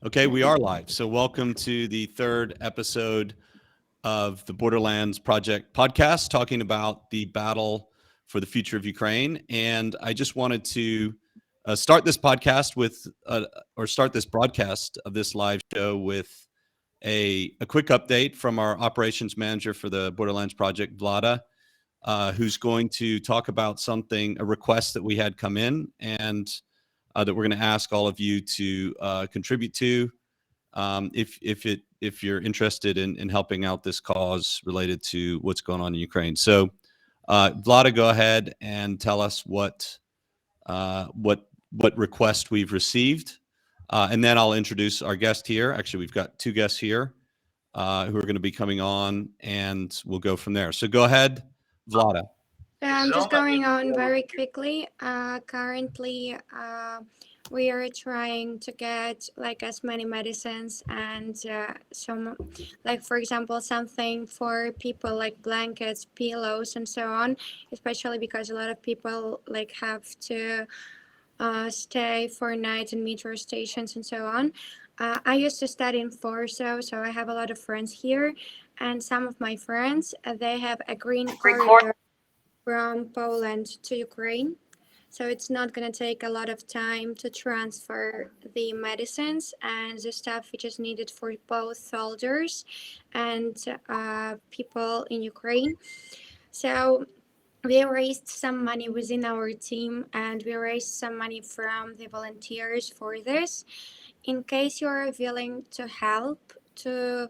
Okay, we are live. So welcome to the third episode of the Borderlands Project podcast, talking about the battle for the future of Ukraine. And I just wanted to start this podcast with, or start this broadcast of this live show with a quick update from our operations manager for the Borderlands Project, Vlada, who's going to talk about a request that we had come in and that we're going to ask all of you to contribute to if you're interested in helping out this cause related to what's going on in Ukraine. So, Vlada, go ahead and tell us what request we've received, and then I'll introduce our guest here. Actually, we've got two guests here who are going to be coming on, and we'll go from there. So, go ahead, Vlada. I'm just going on very quickly. Currently, we are trying to get like as many medicines and some, like for example, something for people like blankets, pillows, and so on. Especially because a lot of people like have to stay for nights in metro stations and so on. I used to study in Warsaw, so I have a lot of friends here, and some of my friends they have a green corridor from Poland to Ukraine. So it's not going to take a lot of time to transfer the medicines and the stuff which is needed for both soldiers and people in Ukraine. So we raised some money within our team and we raised some money from the volunteers for this. In case you're willing to help to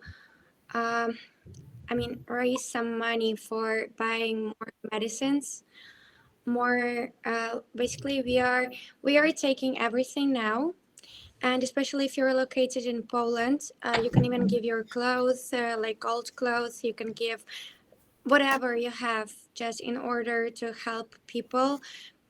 raise some money for buying more medicines. Basically, we are taking everything now, and especially if you're located in Poland, you can even give your clothes, like old clothes. You can give whatever you have, just in order to help people.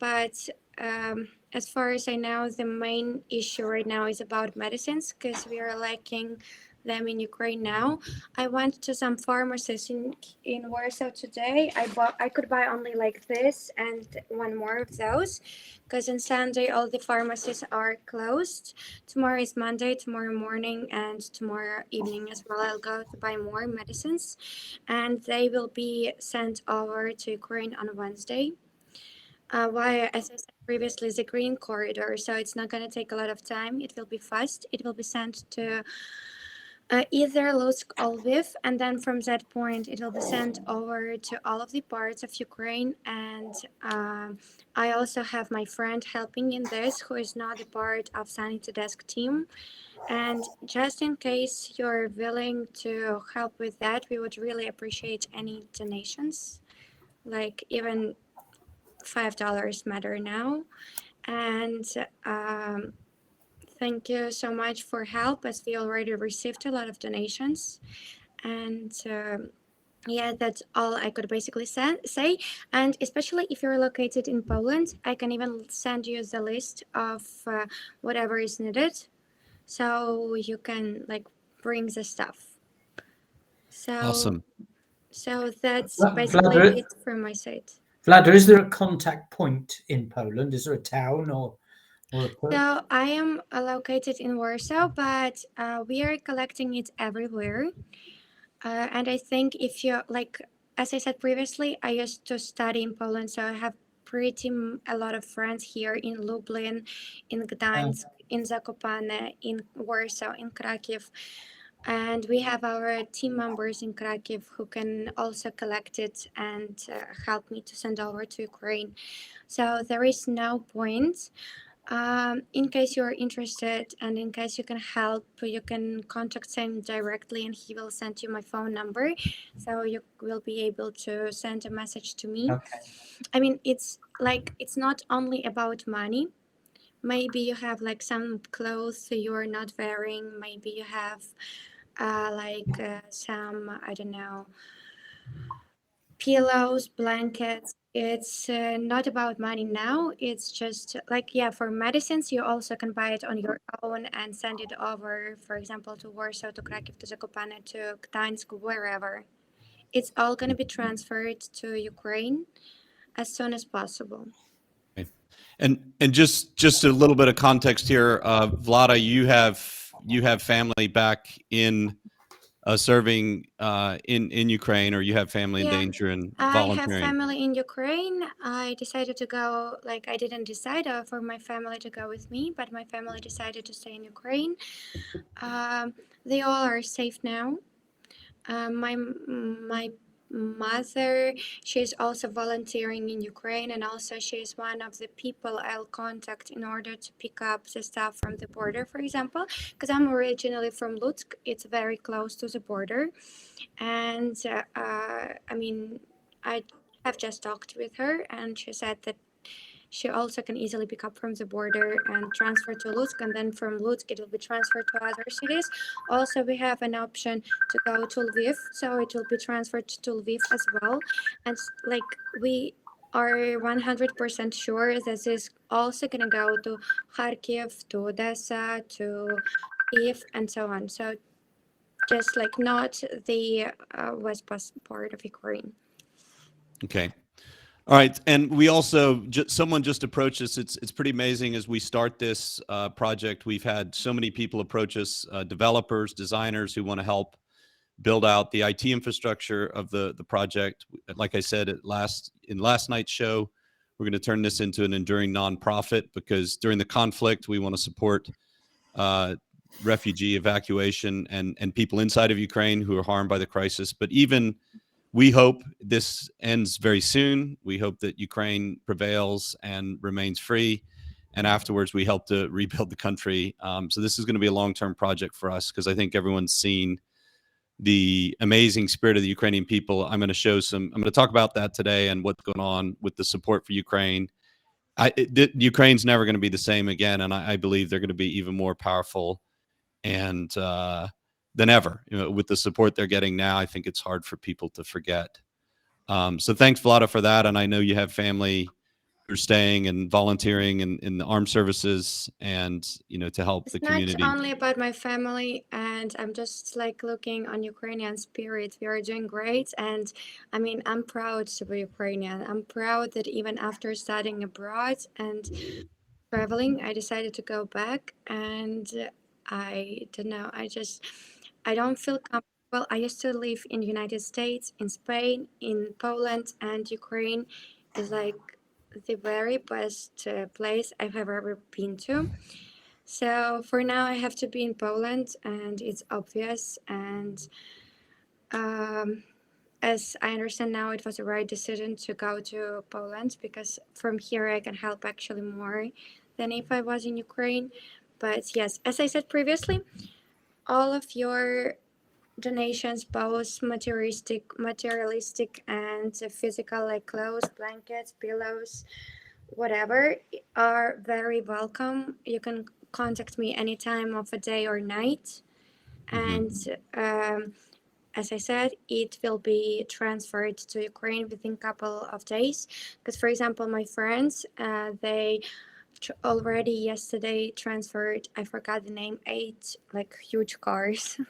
But as far as I know, the main issue right now is about medicines because we are lacking them in Ukraine now. I went to some pharmacies in Warsaw today. I could buy only like this and one more of those because on Sunday all the pharmacies are closed. Tomorrow is Monday, tomorrow morning and tomorrow evening as well. I'll go to buy more medicines and they will be sent over to Ukraine on Wednesday. Via, as I said previously, the green corridor, so it's not going to take a lot of time. It will be fast. It will be sent to either Lusk or Lviv, and then from that point it will be sent over to all of the parts of Ukraine. And I also have my friend helping in this, who is not a part of Sanity Desk team. And just in case you're willing to help with that, we would really appreciate any donations, like even $5 matter now. And thank you so much for help, as we already received a lot of donations. And yeah, that's all I could basically say. And especially if you're located in Poland, I can even send you the list of whatever is needed, so you can like bring the stuff. So Awesome. So that's basically Vlada, it from my side. Vlada, is there a contact point in Poland? Is there a town or a So I am located in Warsaw, but we are collecting it everywhere. And I think if you like, as I said previously, I used to study in Poland, so I have a lot of friends here in Lublin, in Gdańsk, in Zakopane, in Warsaw, in Kraków. And we have our team members in Kraków who can also collect it and help me to send over to Ukraine. So there is no point. In case you're interested and in case you can help, you can contact him directly and he will send you my phone number. So you will be able to send a message to me. Okay. I mean, it's not only about money. Maybe you have like some clothes you're not wearing. Maybe you have some, I don't know, pillows, blankets. It's not about money now. It's just like, yeah, for medicines, you also can buy it on your own and send it over, for example, to Warsaw, to Kraków, to Zakopane, to Gdańsk, wherever. It's all going to be transferred to Ukraine as soon as possible. And just a little bit of context here, Vlada, you have family back in serving in Ukraine, or you have family in Yeah, danger and I have volunteering. family in Ukraine. I decided to go, like, I didn't decide for my family to go with me, but my family decided to stay in Ukraine. They all are safe now. My mother, she's also volunteering in Ukraine, and also she's one of the people I'll contact in order to pick up the stuff from the border, for example, because I'm originally from Lutsk. It's very close to the border, and I mean, I have just talked with her, and she said that she also can easily pick up from the border and transfer to Lutsk, and then from Lutsk it will be transferred to other cities. Also, we have an option to go to Lviv, so it will be transferred to Lviv as well. And like, we are 100% sure that this is also gonna go to Kharkiv, to Odessa, to Kiev, and so on. So just like not the west part of Ukraine. Okay. All right, and we also someone just approached us. It's pretty amazing as we start this project. We've had so many people approach us, developers, designers who want to help build out the IT infrastructure of the project. Like I said in last night's show, we're going to turn this into an enduring nonprofit, because during the conflict we want to support refugee evacuation and people inside of Ukraine who are harmed by the crisis. But even we hope this ends very soon. We hope that Ukraine prevails and remains free. And afterwards, we help to rebuild the country. So this is going to be a long-term project for us, because I think everyone's seen the amazing spirit of the Ukrainian people. I'm going to talk about that today and what's going on with the support for Ukraine. Ukraine's never going to be the same again. And I believe they're going to be even more powerful and than ever. With the support they're getting now, I think it's hard for people to forget. So thanks, Vlada, for that. And I know you have family who are staying and volunteering in the armed services, and to help the community. It's not only about my family, and I'm just like looking on Ukrainian spirit. We are doing great, and I mean, I'm proud to be Ukrainian. I'm proud that even after studying abroad and traveling, I decided to go back, and I don't know. I don't feel comfortable. I used to live in the United States, in Spain, in Poland, and Ukraine is like the very best place I've ever been to. So for now, I have to be in Poland, and it's obvious. And as I understand now, it was the right decision to go to Poland, because from here I can help actually more than if I was in Ukraine. But yes, as I said previously, all of your donations, both materialistic and physical, like clothes, blankets, pillows, whatever, are very welcome. You can contact me any time of a day or night. And as I said, it will be transferred to Ukraine within a couple of days. Because, for example, my friends, they already yesterday transferred, I forgot the name, 8 like huge cars,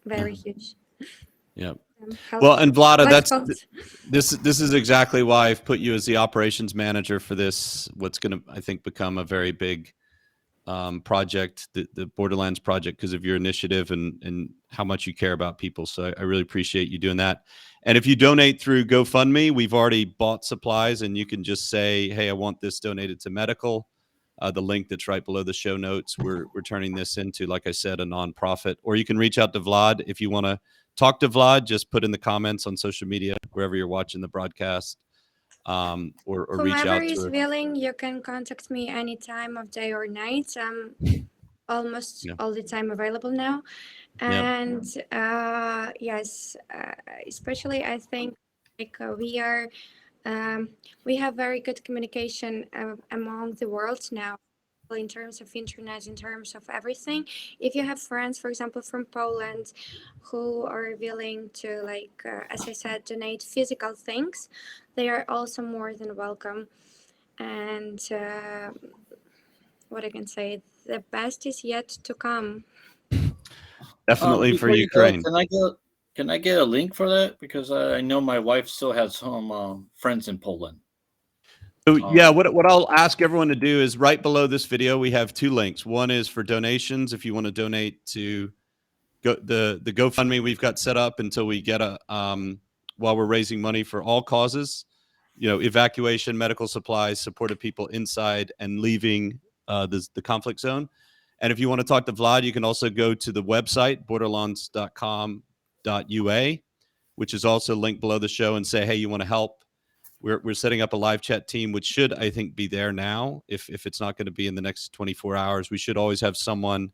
very huge. Yeah. Well, and Vlada, this is exactly why I've put you as the operations manager for this. What's going to, I think, become a very big project, the Borderlands project, because of your initiative and how much you care about people. So I really appreciate you doing that. And if you donate through GoFundMe, we've already bought supplies, and you can just say, hey, I want this donated to medical. The link that's right below the show notes. We're turning this into, like I said, a nonprofit. Or you can reach out to Vlad if you want to talk to Vlad. Just put in the comments on social media wherever you're watching the broadcast, or reach out to whomever is willing. You can contact me any time of day or night. I'm almost all the time available now. And yes, especially I think like we have very good communication among the world now, in terms of internet, in terms of everything. If you have friends, for example, from Poland, who are willing to, like, as I said, donate physical things, they are also more than welcome. And what I can say, the best is yet to come. Definitely for Ukraine. Can I get a link for that? Because I know my wife still has some friends in Poland. So yeah, what I'll ask everyone to do is right below this video, we have two links. One is for donations. If you want to donate to the GoFundMe we've got set up until we get while we're raising money for all causes, evacuation, medical supplies, support of people inside and leaving the conflict zone. And if you want to talk to Vlad, you can also go to the website, borderlands.com.ua, which is also linked below the show, and say, hey, you want to help. We're setting up a live chat team, which should, I think, be there now. If it's not going to be in the next 24 hours, we should always have someone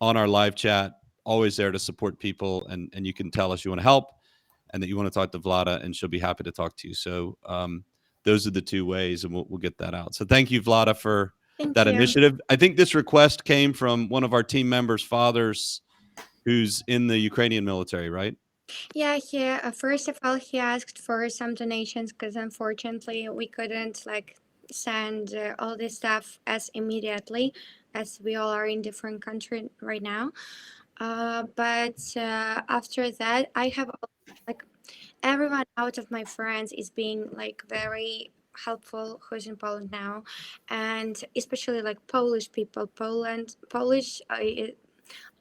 on our live chat, always there to support people. And you can tell us you want to help and that you want to talk to Vlada, and she'll be happy to talk to you. So those are the two ways, and we'll get that out. So thank you, Vlada, for that initiative. I think this request came from one of our team members' fathers who's in the Ukrainian military, right? Yeah, first of all, he asked for some donations because unfortunately we couldn't send all this stuff as immediately as we all are in different country right now. But after that, I have everyone out of my friends is being very helpful who's in Poland now, and especially Polish people. Polish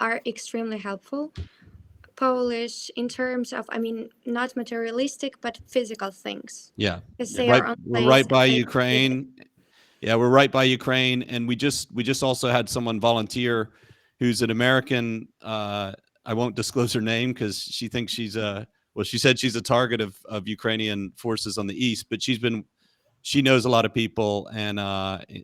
are extremely helpful. Polish in terms of, not materialistic, but physical things. Yeah. Because they Right, are on we're place right by and they- Ukraine. Yeah, we're right by Ukraine, and we just also had someone volunteer who's an American. I won't disclose her name because she thinks she's she said she's a target of Ukrainian forces on the east, but she knows a lot of people and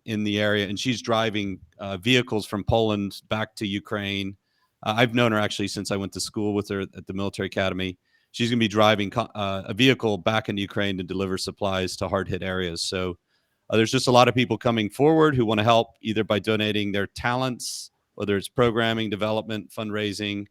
in the area, and she's driving vehicles from Poland back to Ukraine. I've known her actually since I went to school with her at the military academy. She's going to be driving a vehicle back into Ukraine to deliver supplies to hard hit areas. So there's just a lot of people coming forward who want to help either by donating their talents, whether it's programming, development, fundraising,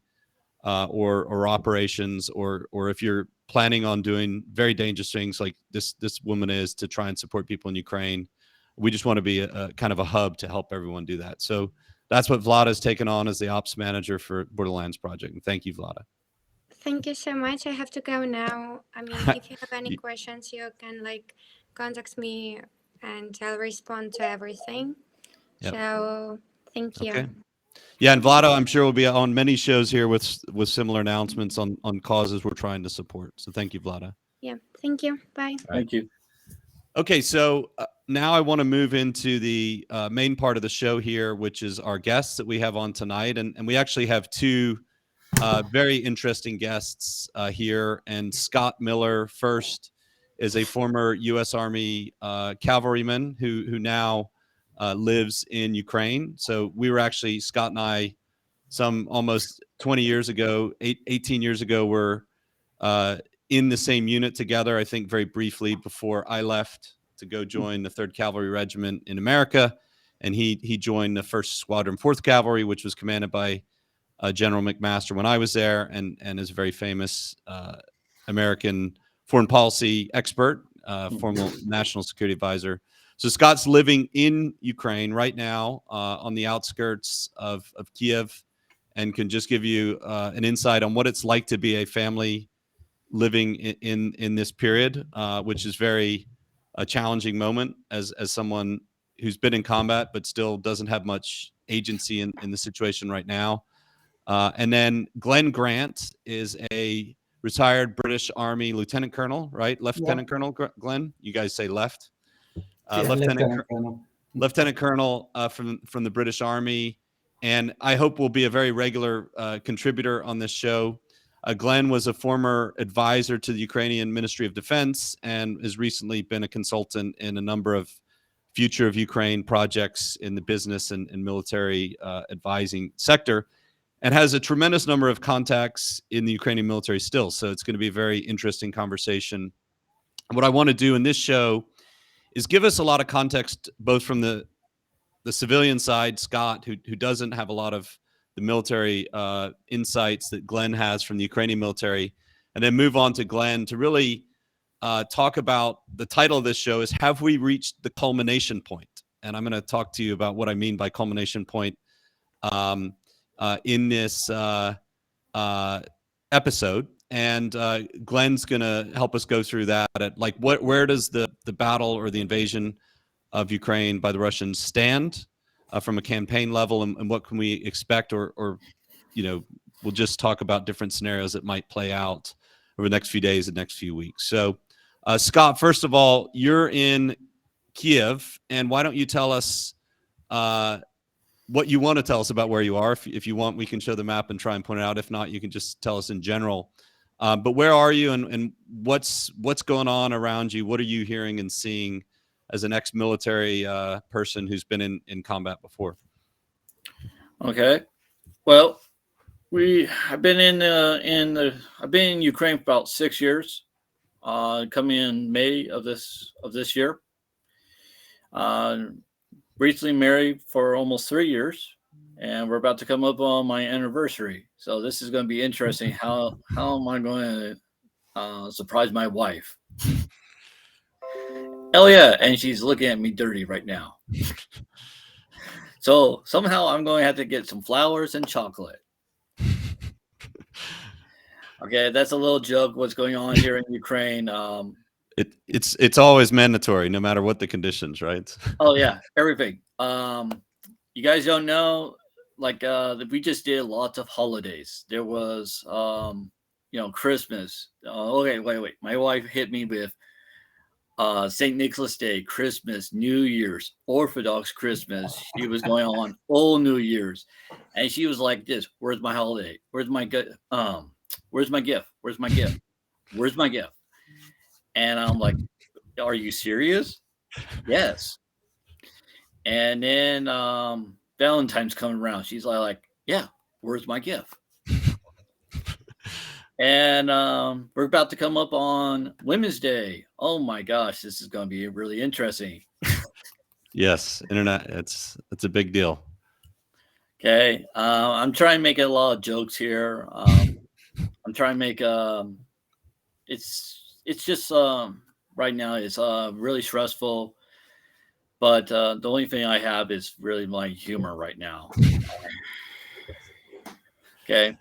or operations, or if you're planning on doing very dangerous things like this woman is to try and support people in Ukraine. We just want to be a kind of a hub to help everyone do that. So that's what Vlada's taken on as the ops manager for Borderlands project. And thank you, Vlada. Thank you so much. I have to go now. If you have any questions, you can contact me and I'll respond to everything. Yep. So thank you. Okay. Yeah, and Vlada, I'm sure will be on many shows here with similar announcements on causes we're trying to support. So thank you, Vlada. Yeah, thank you. Bye. Thank you. Okay, so now I want to move into the main part of the show here, which is our guests that we have on tonight. And we actually have two very interesting guests here. And Scott Miller first is a former U.S. Army cavalryman who now lives in Ukraine. So we were actually, Scott and I, some almost 20 years ago, 18 years ago, were in the same unit together, I think very briefly before I left to go join the 3rd Cavalry Regiment in America. And he joined the 1st Squadron, 4th Cavalry, which was commanded by General McMaster when I was there, and is a very famous American foreign policy expert, former national security advisor. So Scott's living in Ukraine right now on the outskirts of Kiev, and can just give you an insight on what it's like to be a family living in this period, which is very a challenging moment as someone who's been in combat but still doesn't have much agency in the situation right now. And then Glenn Grant is a retired British Army Lieutenant Colonel, right? Lieutenant Colonel Glenn, you guys say left. Lieutenant Colonel from the British Army, and I hope will be a very regular contributor on this show. Glenn was a former advisor to the Ukrainian Ministry of Defense and has recently been a consultant in a number of future of Ukraine projects in the business and military advising sector, and has a tremendous number of contacts in the Ukrainian military still. So it's going to be a very interesting conversation. What I want to do in this show is give us a lot of context, both from the civilian side, Scott, who doesn't have a lot of the military insights that Glenn has from the Ukrainian military, and then move on to Glenn to really talk about the title of this show is Have We Reached the Culmination Point? And I'm going to talk to you about what I mean by culmination point in this episode. and Glenn's going to help us go through that. Like, where does the battle or the invasion of Ukraine by the Russians stand from a campaign level, and what can we expect, or we'll just talk about different scenarios that might play out over the next few days and next few weeks. So, Scott, first of all, you're in Kiev, and why don't you tell us what you want to tell us about where you are? If you want, we can show the map and try and point it out. If not, you can just tell us in general. But where are you, and what's going on around you? What are you hearing and seeing as an ex-military person who's been in combat before? Okay. Well, I've been in Ukraine for about 6 years. Coming in May of this year. Recently married for almost 3 years, and we're about to come up on my anniversary. So this is going to be interesting. How am I going to surprise my wife? Hell yeah! And she's looking at me dirty right now. So somehow I'm going to have to get some flowers and chocolate. Okay, that's a little joke. What's going on here in Ukraine? It's always mandatory, no matter what the conditions, right? Oh yeah, everything. You guys don't know, like we just did lots of holidays. There was Christmas. Okay, wait. My wife hit me with St. Nicholas Day, Christmas, New Year's, Orthodox Christmas. She was going on all New Year's, and she was like this: "Where's my holiday? Where's my Where's my gift? Where's my gift? Where's my gift?" And I'm like, "Are you serious?" Yes. And then Valentine's coming around. She's like, "Yeah, where's my gift?" And we're about to come up on Women's Day. Oh my gosh, this is going to be really interesting. Yes, internet. It's a big deal. Okay, I'm trying to make a lot of jokes here. I'm trying to make it's just right now it's really stressful. But the only thing I have is really my humor right now. Okay.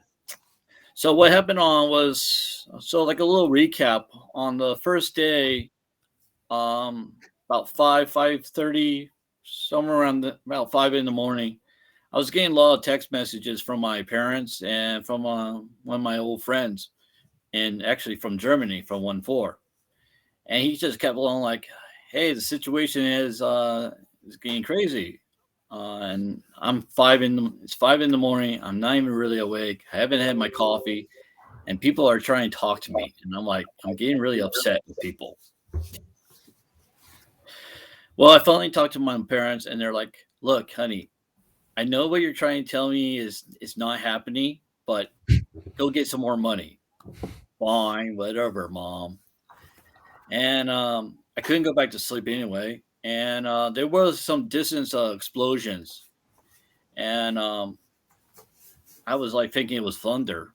So what happened like a little recap on the first day, about 5:30, somewhere around about 5 in the morning. I was getting a lot of text messages from my parents and from one of my old friends, and actually from Germany, from 1-4. And he just kept on like, "Hey, the situation is getting crazy." And it's 5 in the morning. I'm not even really awake. I haven't had my coffee, and people are trying to talk to me. And I'm getting really upset with people. Well, I finally talked to my parents, and they're like, "Look, honey, I know what you're trying to tell me is not happening, but go get some more money." Fine, whatever, mom. And I couldn't go back to sleep anyway. And there was some distance explosions, and I was like thinking it was thunder.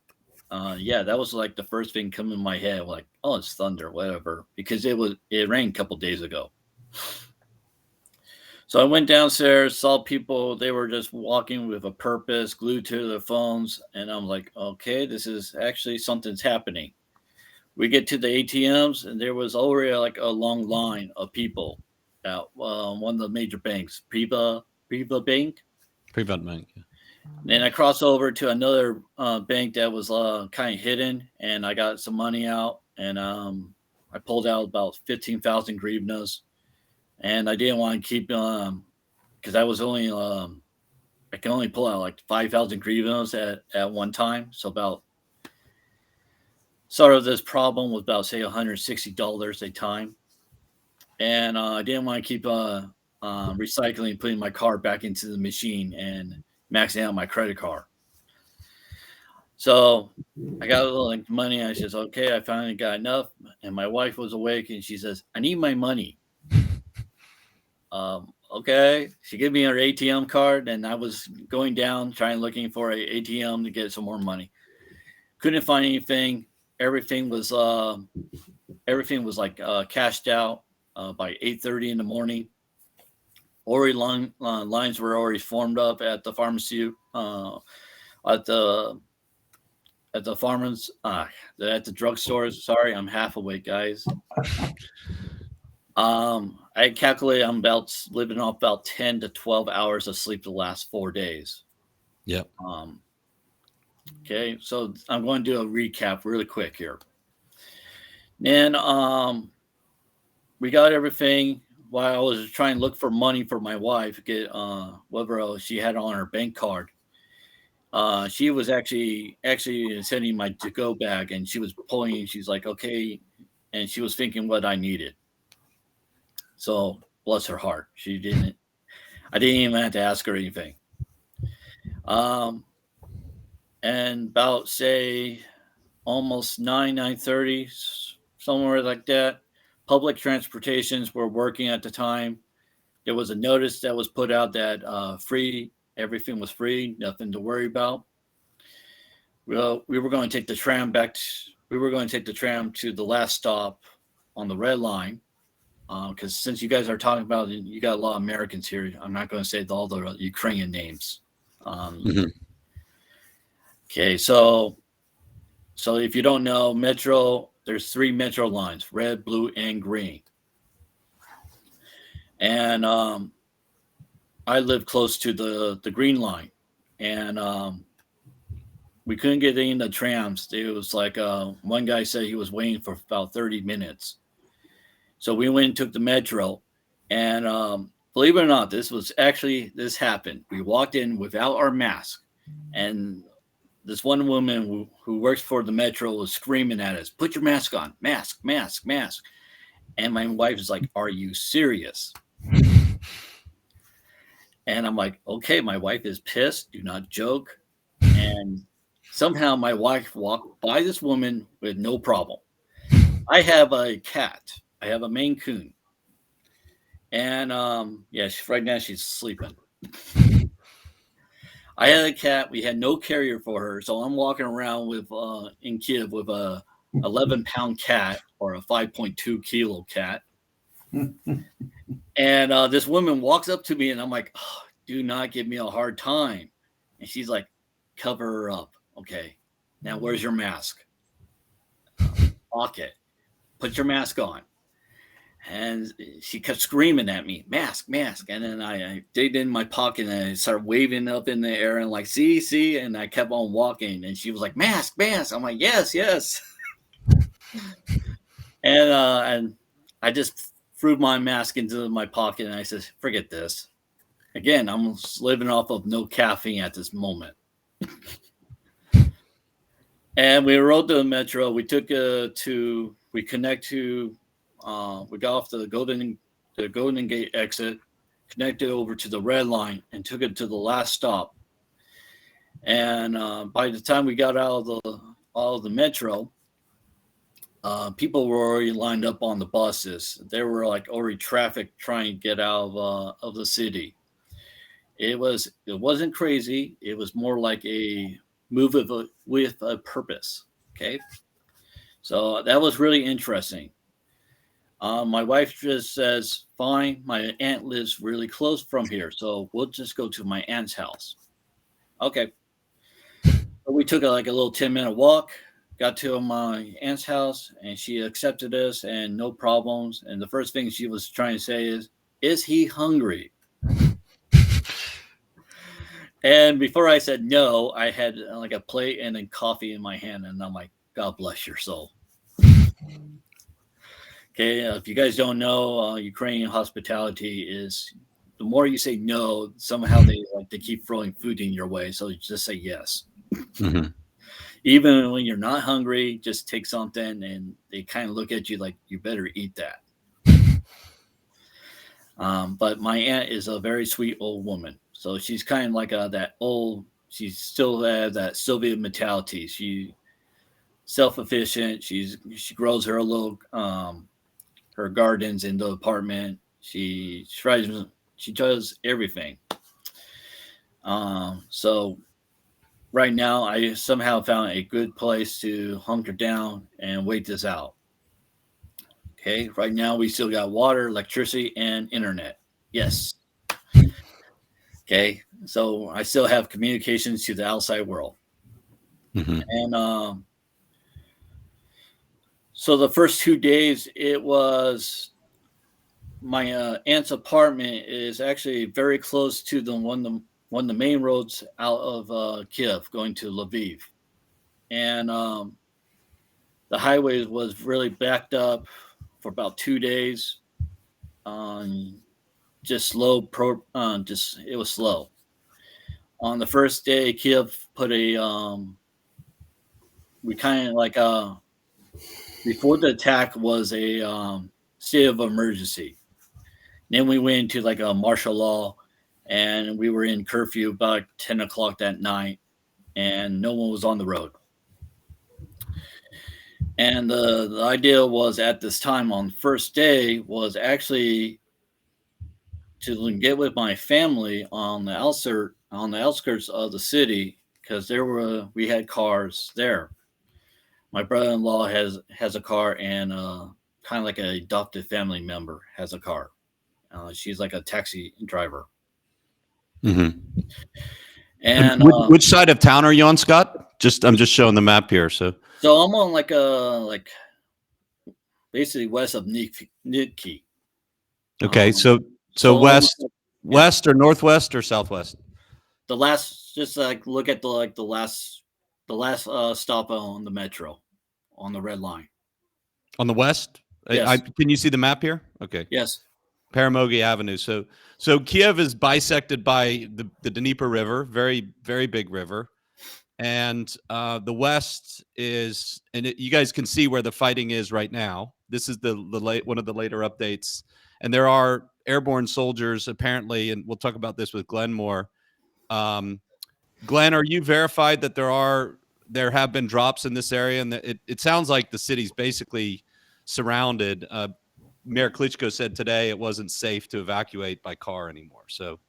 Yeah, that was like the first thing coming in my head. Like, oh, it's thunder, whatever, because it rained a couple days ago. So I went downstairs, saw people. They were just walking with a purpose, glued to their phones, and I'm like, okay, this is actually something's happening. We get to the ATMs, and there was already like a long line of people at one of the major banks, Priva Bank. Prevent bank. Yeah. Then I crossed over to another bank that was kind of hidden, and I got some money out, and I pulled out about 15,000 grivnas, and I didn't want to keep because I was only I can only pull out like 5,000 grivnas at one time, so about sort of this problem was about say $160 a time, and I didn't want to keep recycling, putting my card back into the machine and maxing out my credit card. So I got a little like money. And I says, okay, I finally got enough. And my wife was awake, and she says, I need my money. Okay. She gave me her ATM card, and I was going down looking for a ATM to get some more money. Couldn't find anything. Everything was like cashed out by 8:30 in the morning. Already lines were already formed up at the pharmacy at the at the farmers, at the drugstores. Sorry, I'm half awake, guys. I calculate I'm about living off about 10 to 12 hours of sleep the last 4 days. Yep. Okay, so I'm going to do a recap really quick here. And we got everything while I was trying to look for money for my wife, get whatever else she had on her bank card. She was actually sending my to-go bag, and she was pulling. She's like, okay, and she was thinking what I needed. So bless her heart, I didn't even have to ask her anything. And about say almost 9:30, somewhere like that, public transportations were working at the time. There was a notice that was put out that free, everything was free, nothing to worry about. Well, we were going to take the tram to the last stop on the red line. Because since you guys are talking about it, you got a lot of Americans here. I'm not going to say all the Ukrainian names. Okay, so if you don't know, Metro, there's 3 Metro lines: red, blue, and green. And I live close to the green line, and we couldn't get in the trams. It was like one guy said he was waiting for about 30 minutes. So we went and took the Metro, and believe it or not, this happened. We walked in without our mask, and this one woman who works for the Metro was screaming at us, "Put your mask on, mask, mask, mask." And my wife is like, "Are you serious?" And I'm like, okay, my wife is pissed. Do not joke. And somehow my wife walked by this woman with no problem. I have a cat. I have a Maine Coon. And right now she's sleeping. I had a cat. We had no carrier for her. So I'm walking around in Kiev with a 11-pound cat or a 5.2 kilo cat. And this woman walks up to me, and I'm like, oh, do not give me a hard time. And she's like, cover her up. Okay. Now, where's your mask? Okay. Put your mask on. And she kept screaming at me, mask, mask. And then I digged in my pocket, and I started waving up in the air and like, see. And I kept on walking. And she was like, mask, mask. I'm like, yes. And I just threw my mask into my pocket, and I said, forget this. Again, I'm living off of no caffeine at this moment. And we rode the Metro. We took we got off the Golden Gate exit, connected over to the red line, and took it to the last stop. And by the time we got out of the Metro, people were already lined up on the buses. There were like already traffic trying to get out of the city. It wasn't crazy. It was more like a move with a purpose. Okay, so that was really interesting. My wife just says, "Fine, my aunt lives really close from here, so we'll just go to my aunt's house." Okay, so we took a little 10-minute walk. Got to my aunt's house, and she accepted us and no problems. And the first thing she was trying to say is he hungry? And before I said no, I had like a plate and then coffee in my hand. And I'm like, God bless your soul. Okay, if you guys don't know, Ukrainian hospitality is the more you say no, somehow they keep throwing food in your way. So you just say yes. Mm-hmm. Even when you're not hungry, just take something, and they kind of look at you like you better eat that. But my aunt is a very sweet old woman. So she's kind of like that old, she still has that Soviet mentality. She's self-efficient. She grows her little, her gardens in the apartment. She does everything. So right now, I somehow found a good place to hunker down and wait this out. Okay, right now we still got water, electricity, and internet. Yes. Okay, so I still have communications to the outside world. Mhm. And so the first 2 days, it was my aunt's apartment is actually very close to one of the main roads out of Kiev going to Lviv, and the highway was really backed up for about 2 days. Um, just slow just it was slow. On the first day, Kiev put a we kind of like before the attack was a state of emergency. Then we went into like a martial law, and we were in curfew about 10 o'clock that night, and no one was on the road. And the idea was at this time on the first day was actually to get with my family on the outskirts of the city because we had cars there. My brother-in-law has a car, and kind of like an adopted family member has a car. She's like a taxi driver. Mhm. And Which side of town are you on, Scott? I'm just showing the map here. So I'm on like basically west of Nitki. okay, so Almost west or northwest or southwest? the last, just like look at the last stop on the metro on the red line. On the west? Yes. Can you see the map here? Okay. Yes. Paramogi Avenue. So Kiev is bisected by the Dnieper River, very, very big river. And the west is, you guys can see where the fighting is right now. This is one of the later updates. And there are airborne soldiers apparently, and we'll talk about this with Glenn more. Glenn, are you verified that there have been drops in this area? And that it sounds like the city's basically surrounded. Mayor Klitschko said today it wasn't safe to evacuate by car anymore. So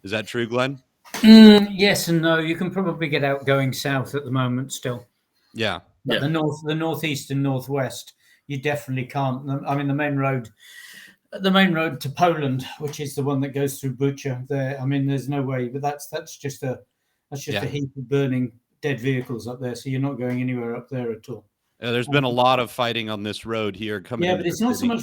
is that true, Glenn? Yes and no. You can probably get out going south at the moment still. Yeah. But the northeast and northwest, you definitely can't. I mean, the main road to Poland, which is the one that goes through Bucha. There, I mean, there's no way. But that's just a heap of burning dead vehicles up there. So you're not going anywhere up there at all. There's been a lot of fighting on this road here coming. Yeah, but it's not so much.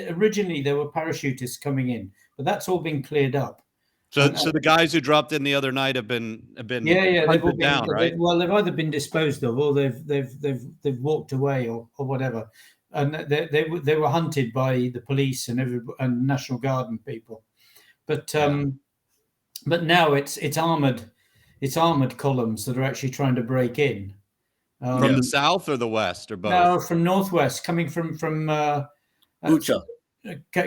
Originally there were parachutists coming in, but that's all been cleared up. So the guys who dropped in the other night have been they've all been down, right? They've either been disposed of or they've walked away or whatever, and they were hunted by the police and National Guard and people, but now it's armored columns that are actually trying to break in. From the south or the west or both? No, from northwest, coming from Bucha.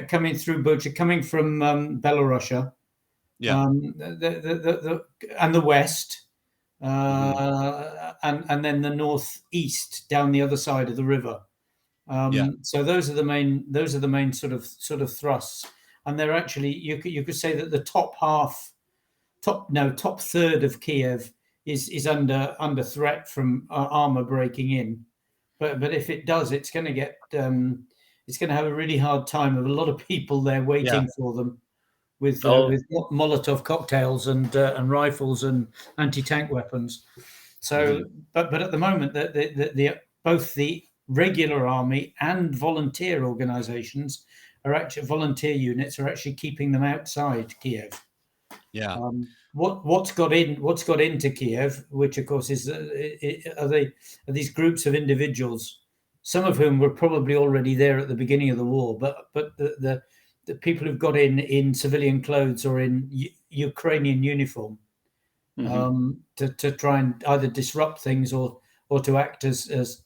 Coming through Bucha, coming from Belarusia. Yeah. And the west, and then the northeast down the other side of the river. So those are the main sort of thrusts, and they're actually you could say that the top third of Kiev is under threat from armor breaking in, but if it does, it's going to have a really hard time of a lot of people there waiting for them. With Molotov cocktails and rifles and anti-tank weapons. So, but at the moment, both the regular army and volunteer organizations volunteer units are actually keeping them outside Kiev. Yeah. What's got into Kiev, which of course are these groups of individuals, some of whom were probably already there at the beginning of the war, but the people who've got in civilian clothes or in Ukrainian uniform to try and either disrupt things or to act as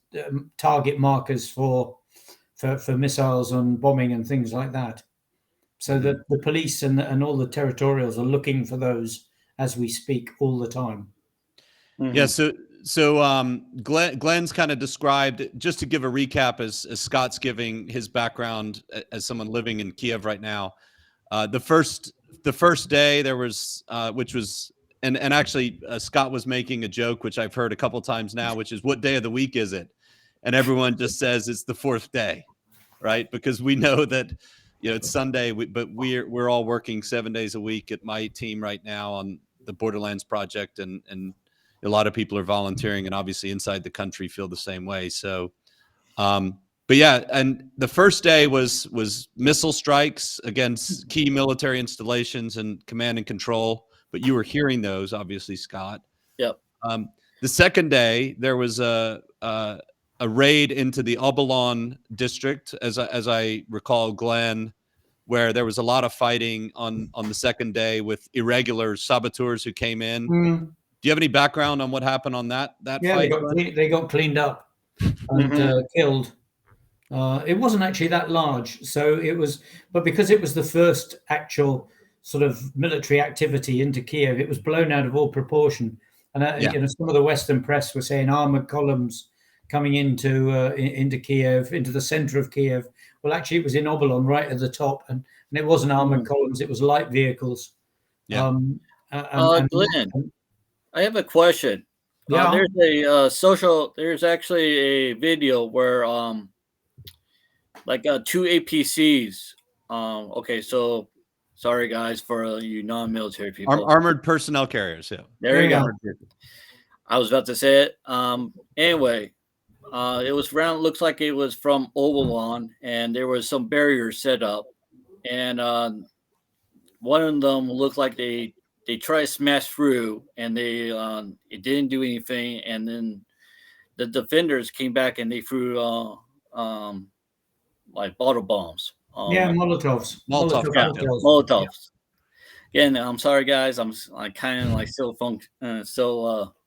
target markers for missiles and bombing and things like that. So that the police and all the territorials are looking for those as we speak all the time. Yeah. So Glenn's kind of described, just to give a recap as Scott's giving his background as someone living in Kiev right now. The first day there was, which was, and actually Scott was making a joke, which I've heard a couple times now, which is, what day of the week is it? And everyone just says it's the fourth day, right? Because we know that, it's Sunday, but we're all working 7 days a week at my team right now on the Borderlands project, and a lot of people are volunteering, and obviously inside the country feel the same way. So, but yeah, and the first day was missile strikes against key military installations and command and control. But you were hearing those, obviously, Scott. Yep. The second day, there was a raid into the Obalon district, as I recall, Glenn, where there was a lot of fighting on the second day with irregular saboteurs who came in. Mm. Do you have any background on what happened on that Yeah, fight? they got cleaned up and killed. It wasn't actually that large, so it was, but because it was the first actual sort of military activity into Kiev, it was blown out of all proportion. And you know, some of the Western press were saying armored columns coming into Kiev, into the center of Kiev. Well, actually, it was in Obolon, right at the top, and it wasn't armored columns; it was light vehicles. Yeah. Glenn, I have a question. Yeah. There's actually a video where like two APCs. Okay, so sorry guys for you non-military people. Armored personnel carriers. Yeah. There you go. I was about to say it. Anyway, it was around. Looks like it was from Obalon, and there was some barriers set up, and one of them looked like they tried to smash through, and it didn't do anything, and then the defenders came back and they threw like bottle bombs. Molotovs. Molotovs. Again, I'm sorry, guys. I'm kind of like still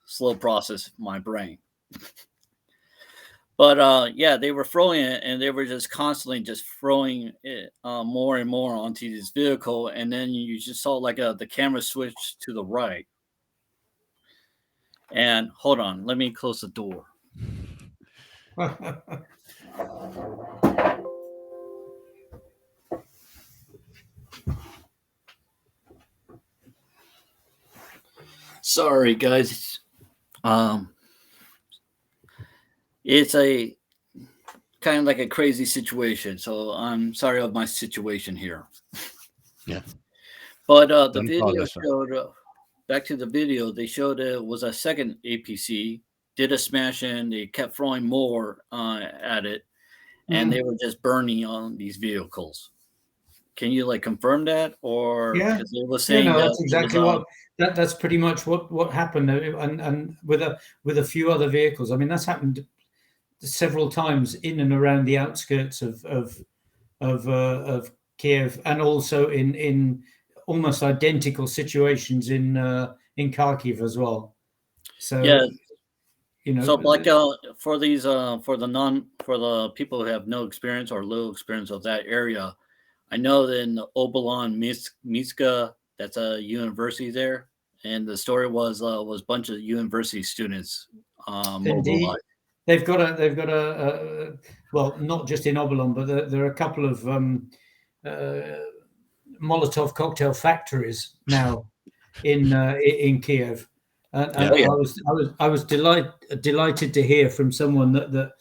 slow process my brain. But yeah, they were throwing it, and they were just constantly just throwing it more and more onto this vehicle, and then you just saw like the camera switch to the right. And hold on, let me close the door. Sorry, guys. It's a kind of like a crazy situation, so I'm sorry of my situation here. Yeah. But the video showed, back to the video, they showed it was a second APC, did a smash in, they kept throwing more at it, and they were just burning on these vehicles. Can you like confirm that, or because they were saying that's exactly that's pretty much what happened, and with a few other vehicles. I mean, that's happened several times in and around the outskirts of Kiev, and also in almost identical situations in Kharkiv as well. So yeah, you know, so like for the people who have no experience or little experience of that area. I know that in Obalon, Mitska, that's a university there, and the story was a bunch of university students mobilized. They've got a well, not just in Obalon, but there are a couple of Molotov cocktail factories now in Kiev, and I was delighted to hear from someone that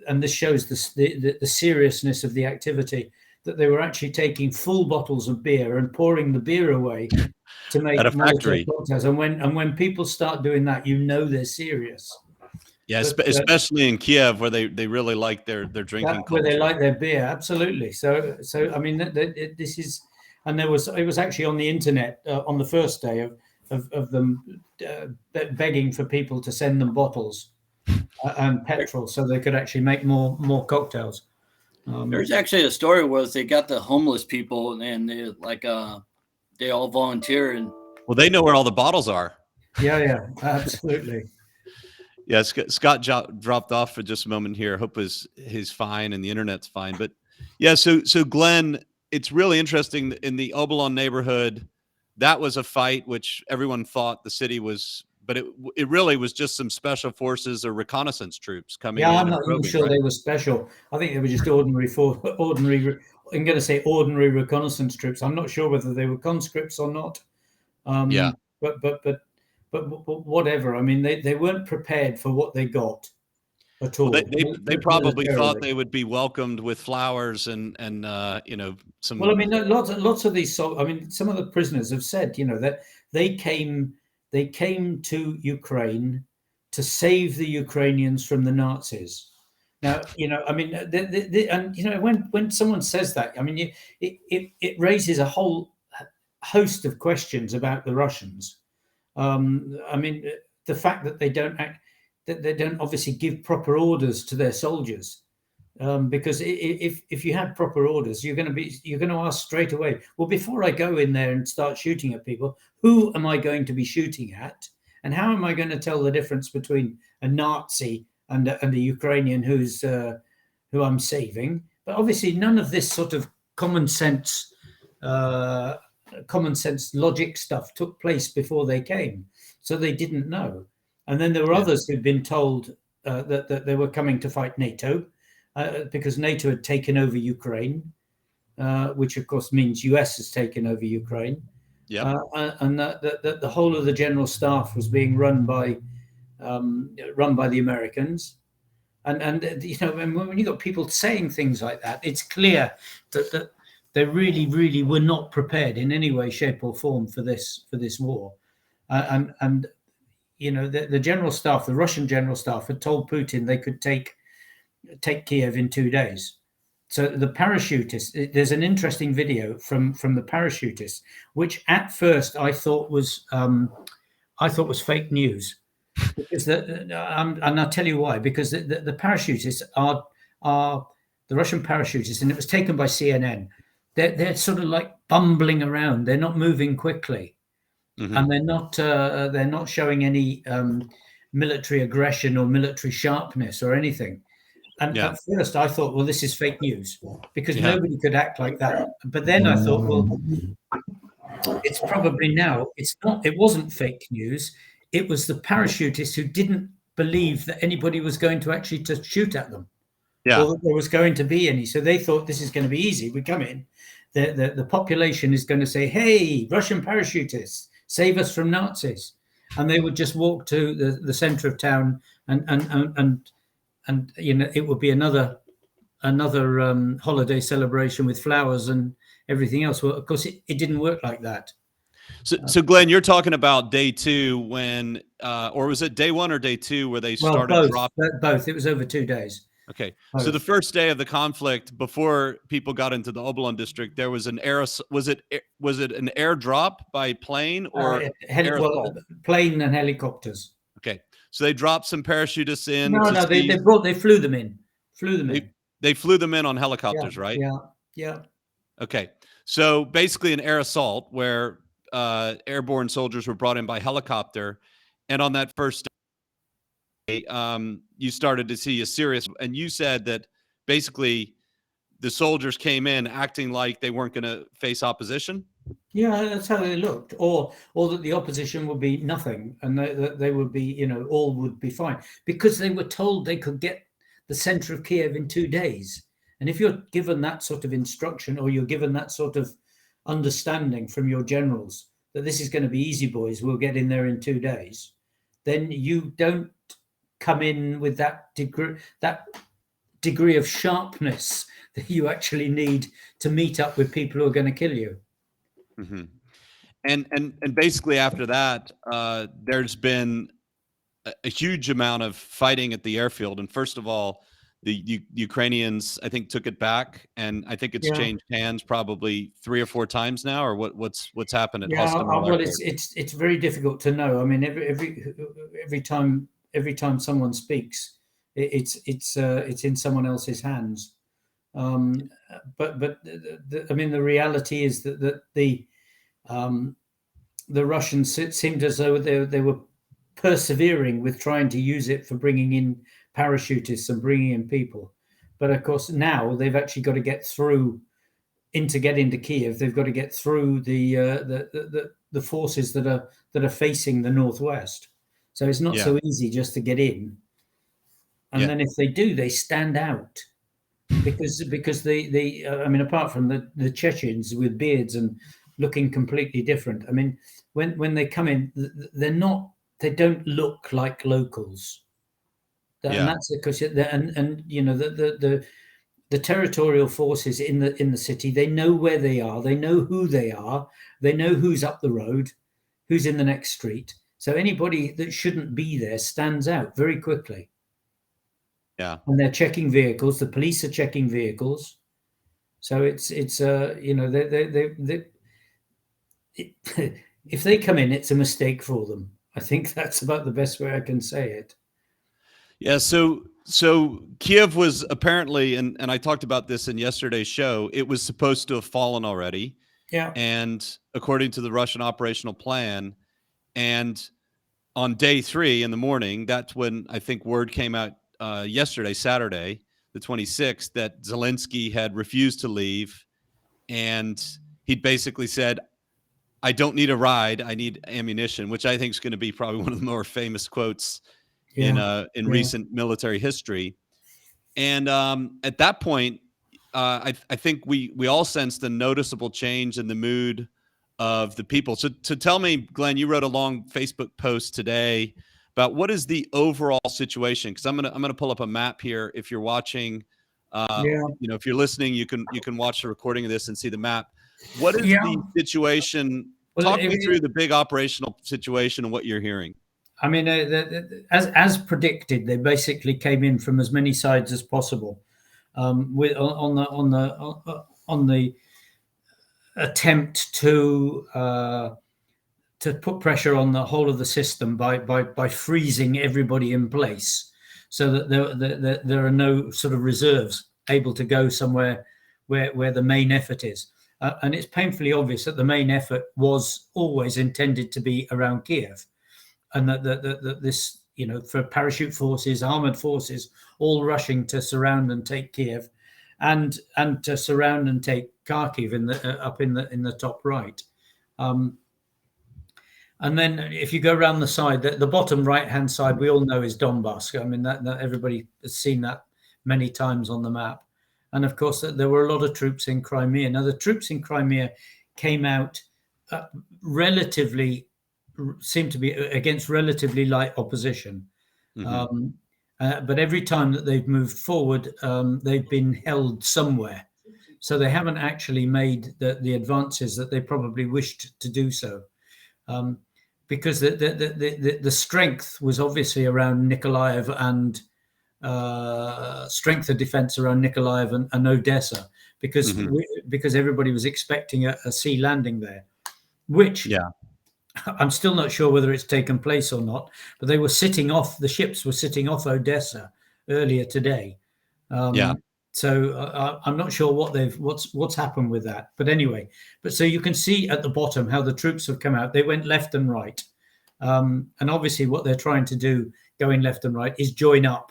and this shows the seriousness of the activity, that they were actually taking full bottles of beer and pouring the beer away to make at a factory. cocktails. And when people start doing that, you know they're serious. Yeah, especially in Kiev, where they really like their drinking culture. Where they like their beer, absolutely. So I mean, this is, and it was actually on the internet on the first day of them begging for people to send them bottles and petrol so they could actually make more cocktails. There's actually a story where they got the homeless people, and they all volunteer, and well, they know where all the bottles are. Yeah, absolutely. Yeah, Scott dropped off for just a moment here. Hope he's fine and the internet's fine. But yeah, so Glenn, it's really interesting in the Obalon neighborhood. That was a fight which everyone thought the city was, but it really was just some special forces or reconnaissance troops coming in. Yeah, I'm not even sure they were special. I think they were just ordinary. I'm going to say ordinary reconnaissance troops. I'm not sure whether they were conscripts or not. Yeah, but whatever. I mean, they weren't prepared for what they got at all. Well, they probably thought they would be welcomed with flowers and some. Well, I mean, lots of these. I mean, some of the prisoners have said, that they came they came to Ukraine to save the Ukrainians from the Nazis. Now, I mean, and when someone says that, I mean, it raises a whole host of questions about the Russians. I mean, the fact that they don't obviously give proper orders to their soldiers, because if you had proper orders, you're going to ask straight away, well, before I go in there and start shooting at people, who am I going to be shooting at, and how am I going to tell the difference between a Nazi and a Ukrainian who I'm saving? But obviously, none of this sort of common sense logic stuff took place before they came, so they didn't know. And then there were others who'd been told that they were coming to fight NATO because NATO had taken over Ukraine, which of course means US has taken over Ukraine. Yeah, and that the whole of the general staff was being run by the Americans. And when you got people saying things like that, it's clear that they really, really were not prepared in any way, shape, or form for this war. And the general staff, the Russian general staff, had told Putin they could take Kiev in 2 days. So the parachutists, there's an interesting video from the parachutists, which at first I thought was fake news, because and I'll tell you why. Because the parachutists are the Russian parachutists, and it was taken by CNN. They're sort of like bumbling around. They're not moving quickly, and they're not showing any military aggression or military sharpness or anything. And at first I thought, well, this is fake news, because nobody could act like that. But then I thought, well, it's probably now. It's not. It wasn't fake news. It was the parachutists who didn't believe that anybody was going to actually to shoot at them, or that there was going to be any. So they thought, this is going to be easy. We come in, the population is going to say, "Hey, Russian parachutists, save us from Nazis," and they would just walk to the center of town and it would be another holiday celebration with flowers and everything else. Well, of course, it didn't work like that. So Glenn, you're talking about day 2 when, or was it day 1 or day 2 where they started dropping? Both. It was over 2 days. Okay. Both. So the first day of the conflict, before people got into the Obolon district, there was an was it an airdrop by plane or plane and helicopters? Okay. So they dropped some parachutists in. No, they flew them in. They flew them in on helicopters, right? Yeah. Okay. So basically an air assault where airborne soldiers were brought in by helicopter. And on that first day, you started to see a serious, and you said that basically the soldiers came in acting like they weren't going to face opposition. Yeah, that's how they looked, or that the opposition would be nothing, and they would be, all would be fine, because they were told they could get the center of Kiev in 2 days. And if you're given that sort of instruction, or you're given that sort of understanding from your generals that this is going to be easy, boys, we'll get in there in 2 days, then you don't come in with that degree of sharpness that you actually need to meet up with people who are going to kill you. Mm-hmm. And basically after that, there's been a huge amount of fighting at the airfield. And first of all, the Ukrainians, I think, took it back, and I think it's changed hands probably 3 or 4 times now. Or what's happened at Hostomel? Well, it's very difficult to know. I mean, every time someone speaks, it's in someone else's hands. But I mean, the reality is that the Russians, it seemed as though they were persevering with trying to use it for bringing in parachutists and bringing in people. But of course, now they've actually got to get through to get into Kiev. They've got to get through the forces that are facing the northwest. So it's not so easy just to get in. And then if they do, they stand out. Because they I mean, apart from the Chechens with beards and looking completely different, I mean, when they come in, they don't look like locals, and that's because the territorial forces in the city, they know where they are, they know who they are, they know who's up the road, who's in the next street. So anybody that shouldn't be there stands out very quickly. Yeah. And they're checking vehicles. The police are checking vehicles. So it's you know, if they come in, it's a mistake for them. I think that's about the best way I can say it. Yeah. So Kiev was apparently, and I talked about this in yesterday's show, it was supposed to have fallen already. Yeah. And according to the Russian operational plan, and on day 3 in the morning, that's when I think word came out yesterday, Saturday, the 26th, that Zelensky had refused to leave. And he'd basically said, I don't need a ride. I need ammunition, which I think is going to be probably one of the more famous quotes in recent military history. And at that point, I think we all sensed a noticeable change in the mood of the people. So tell me, Glenn, you wrote a long Facebook post today about what is the overall situation, because I'm gonna pull up a map here. If you're watching, if you're listening, you can watch the recording of this and see the map. What is the situation? Well, Talk me through the big operational situation and what you're hearing. I mean, as predicted, they basically came in from as many sides as possible, with on the attempt to put pressure on the whole of the system by freezing everybody in place, so that there are no sort of reserves able to go somewhere where the main effort is. And it's painfully obvious that the main effort was always intended to be around Kiev, and that this, you know, for parachute forces, armored forces, all rushing to surround and take Kiev, and to surround and take Kharkiv up in the top right. And then if you go around the side, the bottom right hand side, we all know is Donbass. I mean, that everybody has seen that many times on the map. And of course, there were a lot of troops in Crimea. Now, the troops in Crimea came out seemed to be against relatively light opposition. Mm-hmm. But every time that they've moved forward, they've been held somewhere. So they haven't actually made the advances that they probably wished to do so. Because the strength was obviously around Nikolaev and strength of defense around Nikolaev and Odessa, because because everybody was expecting a sea landing there, which I'm still not sure whether it's taken place or not. But the ships were sitting off Odessa earlier today. So I'm not sure what's happened with that. But anyway, so you can see at the bottom how the troops have come out. They went left and right, and obviously what they're trying to do, going left and right, is join up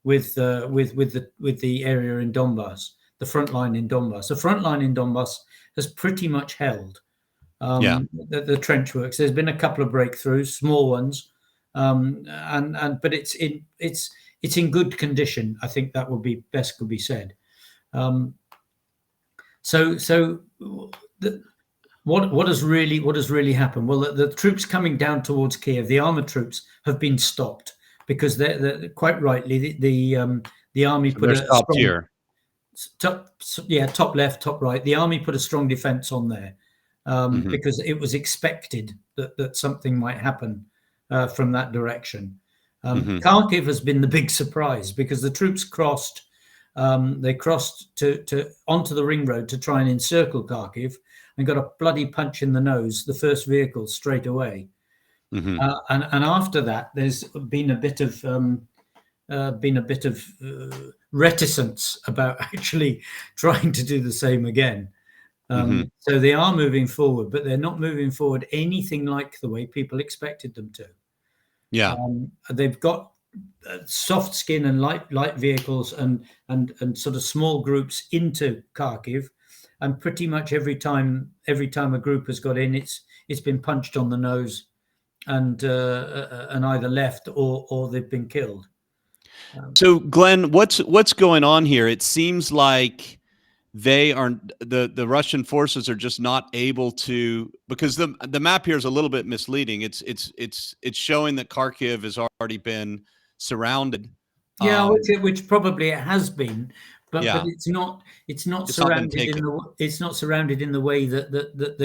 with the area in Donbass, the front line in Donbass. The front line in Donbass has pretty much held the trench works. There's been a couple of breakthroughs, small ones, but it's in good condition. I think that would be best could be said. What has really happened? Well, the troops coming down towards Kiev, the armored troops, have been stopped because they're quite rightly the army put a stopped here. Top left, top right. The army put a strong defense on there because it was expected that something might happen from that direction. Kharkiv has been the big surprise because the troops crossed. They crossed to onto the ring road to try and encircle Kharkiv, and got a bloody punch in the nose, the first vehicle, straight away. And after that, there's been a bit of reticence about actually trying to do the same again. So they are moving forward, but they're not moving forward anything like the way people expected them to. They've got soft skin and light vehicles and sort of small groups into Kharkiv, and pretty much every time a group has got in, it's been punched on the nose and either left or they've been killed. So Glenn, what's going on here? It seems like they are the Russian forces are just not able to, because the map here is a little bit misleading. It's showing that Kharkiv has already been surrounded. Which probably it has been, but it's not surrounded in the way that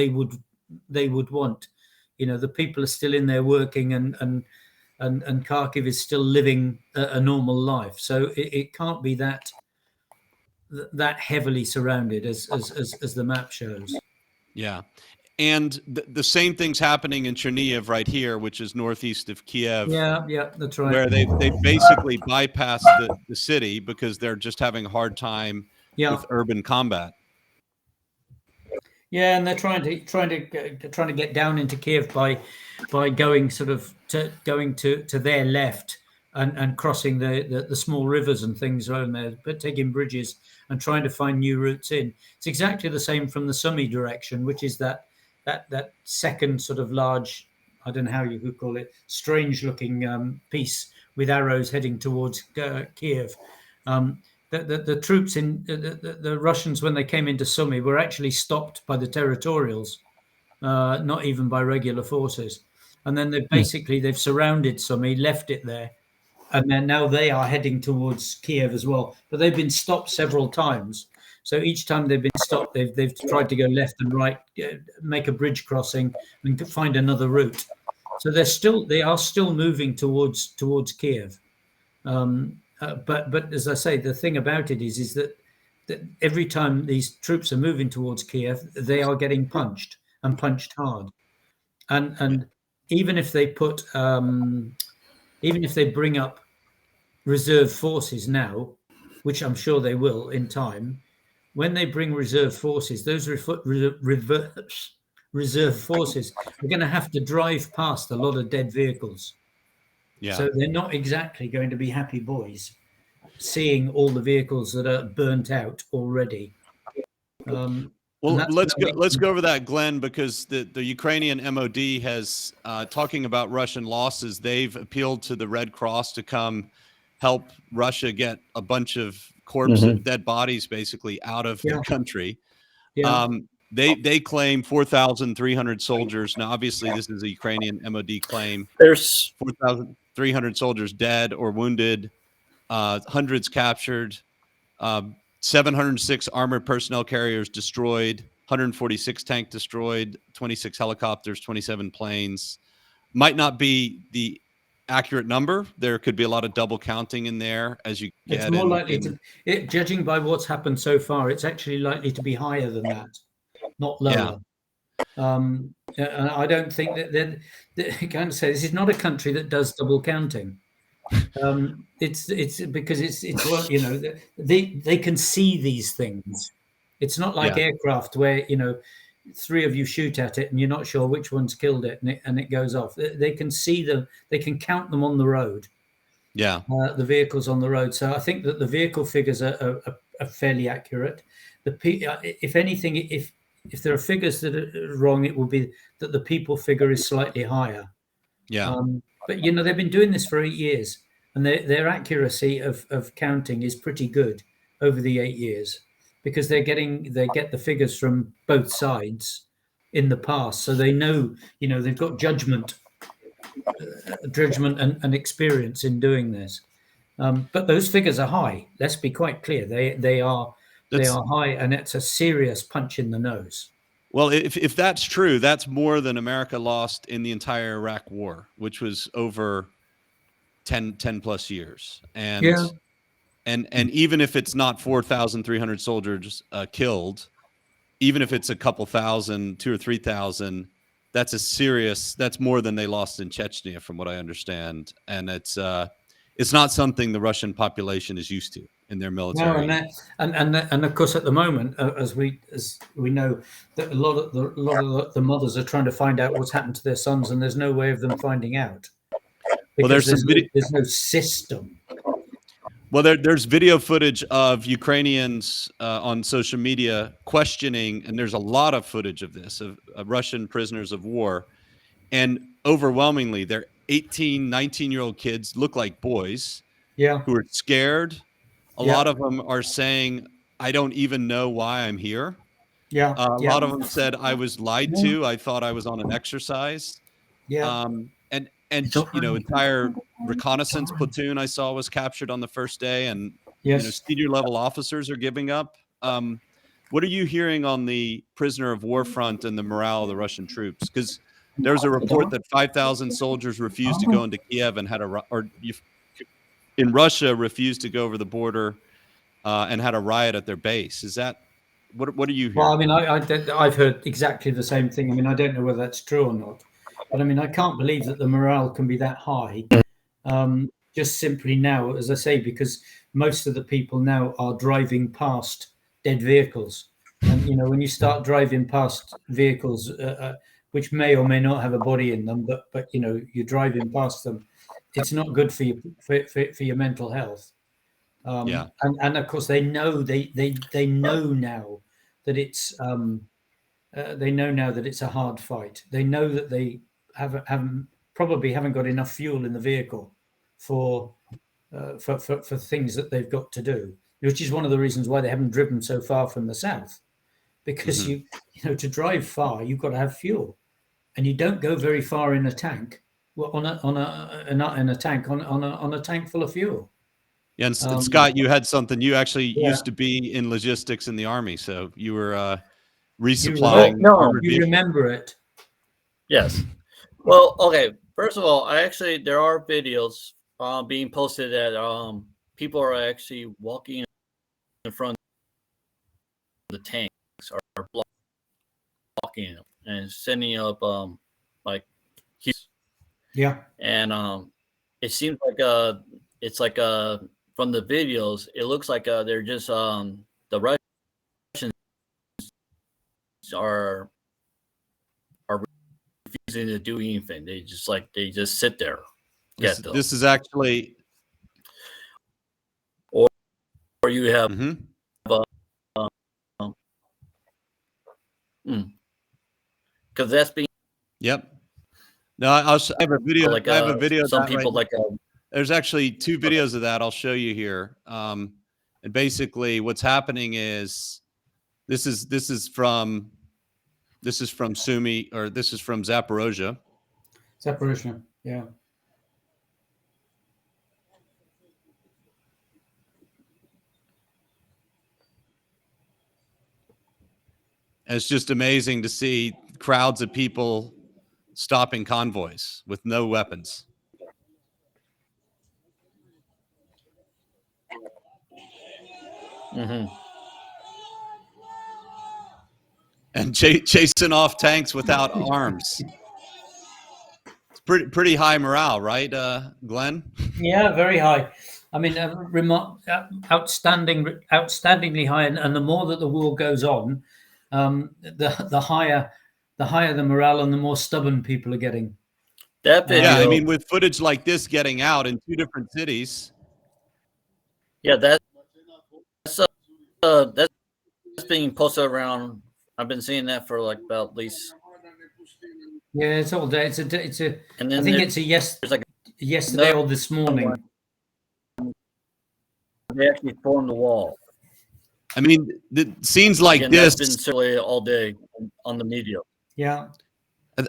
they would want. The people are still in there working, and Kharkiv is still living a normal life. So it can't be that heavily surrounded as the map shows. Yeah. And the same thing's happening in Chernihiv right here, which is northeast of Kiev. Yeah, that's right. Where they basically bypassed the city because they're just having a hard time with urban combat. Yeah, and they're trying to get down into Kiev by going going to their left and crossing the small rivers and things around there, but taking bridges and trying to find new routes in. It's exactly the same from the Sumy direction, which is that second sort of large, I don't know how you could call it, strange looking piece with arrows heading towards Kiev. The troops in the Russians, when they came into Sumy, were actually stopped by the territorials, not even by regular forces. And then they've surrounded Sumy, left it there, and then now they are heading towards Kiev as well. But they've been stopped several times. So each time they've been stopped, they've tried to go left and right, make a bridge crossing, and find another route. So they are still moving towards Kiev. But as I say, the thing about it is that every time these troops are moving towards Kiev, they are getting punched and punched hard. And even if they bring up reserve forces now, which I'm sure they will in time, when they bring reserve forces, those reserve forces are going to have to drive past a lot of dead vehicles. Yeah. So they're not exactly going to be happy boys seeing all the vehicles that are burnt out already. Well, let's go over that, Glenn, because the Ukrainian MOD has talking about Russian losses. They've appealed to the Red Cross to come help Russia get a bunch of corpses, dead bodies, basically out of their country. Yeah. They claim 4,300 soldiers. Now, obviously, this is a Ukrainian MOD claim. There's 4,300 soldiers dead or wounded, hundreds captured, 706 armored personnel carriers destroyed, 146 tanks destroyed, 26 helicopters, 27 planes. Might not be the accurate number. There could be a lot of double counting in there as you get. It's more likely judging by what's happened so far, it's actually likely to be higher than that, not lower. Yeah. And I don't think that you can't say this is not a country that does double counting. It's because it's they can see these things. It's not like aircraft where three of you shoot at it and you're not sure which one's killed it and it goes off. They can see them. They can count them on the road. Yeah, the vehicles on the road. So I think that the vehicle figures are fairly accurate. If anything, if there are figures that are wrong, it will be that the people figure is slightly higher. Yeah. But they've been doing this for 8 years, and their accuracy of counting is pretty good over the 8 years, because they get the figures from both sides in the past, so they know they've got judgment and experience in doing this. But those figures are high. Let's be quite clear. They are high, and it's a serious punch in the nose. Well, if that's true, that's more than America lost in the entire Iraq War, which was over 10 plus years. And and even if it's not 4,300 soldiers killed, even if it's a couple thousand, 2,000 or 3,000, that's more than they lost in Chechnya, from what I understand. And it's not something the Russian population is used to in their military. No, and of course, at the moment, as we know, that a lot of the mothers are trying to find out what's happened to their sons, and there's no way of them finding out. Well, there's no system. Well, there's video footage of Ukrainians on social media questioning, and there's a lot of footage of this, of Russian prisoners of war. And overwhelmingly, they're 18, 19-year-old kids, look like boys, who are scared. A lot of them are saying, I don't even know why I'm here. A lot of them said, I was lied to. I thought I was on an exercise. And entire reconnaissance platoon I saw was captured on the first day, and senior level officers are giving up. What are you hearing on the prisoner of war front and the morale of the Russian troops? Because there's a report that 5,000 soldiers refused to go into Kiev and in Russia refused to go over the border and had a riot at their base. Is that what are you hearing? Well, I mean, I've heard exactly the same thing. I mean, I don't know whether that's true or not, but I mean, I can't believe that the morale can be that high. Just simply now, as I say, because most of the people now are driving past dead vehicles, and you know, when you start driving past vehicles which may or may not have a body in them, but you know, you're driving past them, it's not good for you for your mental health. Yeah. And of course they know they know now that it's a hard fight. They know that they probably haven't got enough fuel in the vehicle for things that they've got to do, which is one of the reasons why they haven't driven so far from the south, because you know, to drive far you've got to have fuel, and you don't go very far in a tank. Well, on a tank full of fuel. Yeah, and Scott, you had something. You actually Yeah. used to be in logistics in the Army, so you were resupplying. You remember it? Yes. Well, okay. First of all, there are videos being posted that people are actually walking in front of the tanks or blocking them and sending up like Yeah. And it seems like it's like from the videos, it looks like they're just the Russians are refusing to do anything. They just sit there. This is actually, or you have because that's being. Yep. No, I have a video. Like, I have a video. Some people right, like. There's actually 2 videos of that. I'll show you here. And basically, what's happening is this is from Sumy, or this is from Zaporozhye. Zaporozhye, yeah. And it's just amazing to see crowds of people stopping convoys with no weapons. And chasing off tanks without arms. It's pretty high morale, right, Glenn? Yeah, very high. I mean, outstandingly high. And the more that the war goes on, the higher the morale and the more stubborn people are getting. That video, yeah, I mean, with footage like this getting out in 2 different cities. Yeah, that's being posted around. I've been seeing that for like about at least. Yeah, it's all day. It's a. And then I think it's yesterday or this morning. They actually formed the wall. I mean, the scenes like this. That's been circulated all day on the media. Yeah.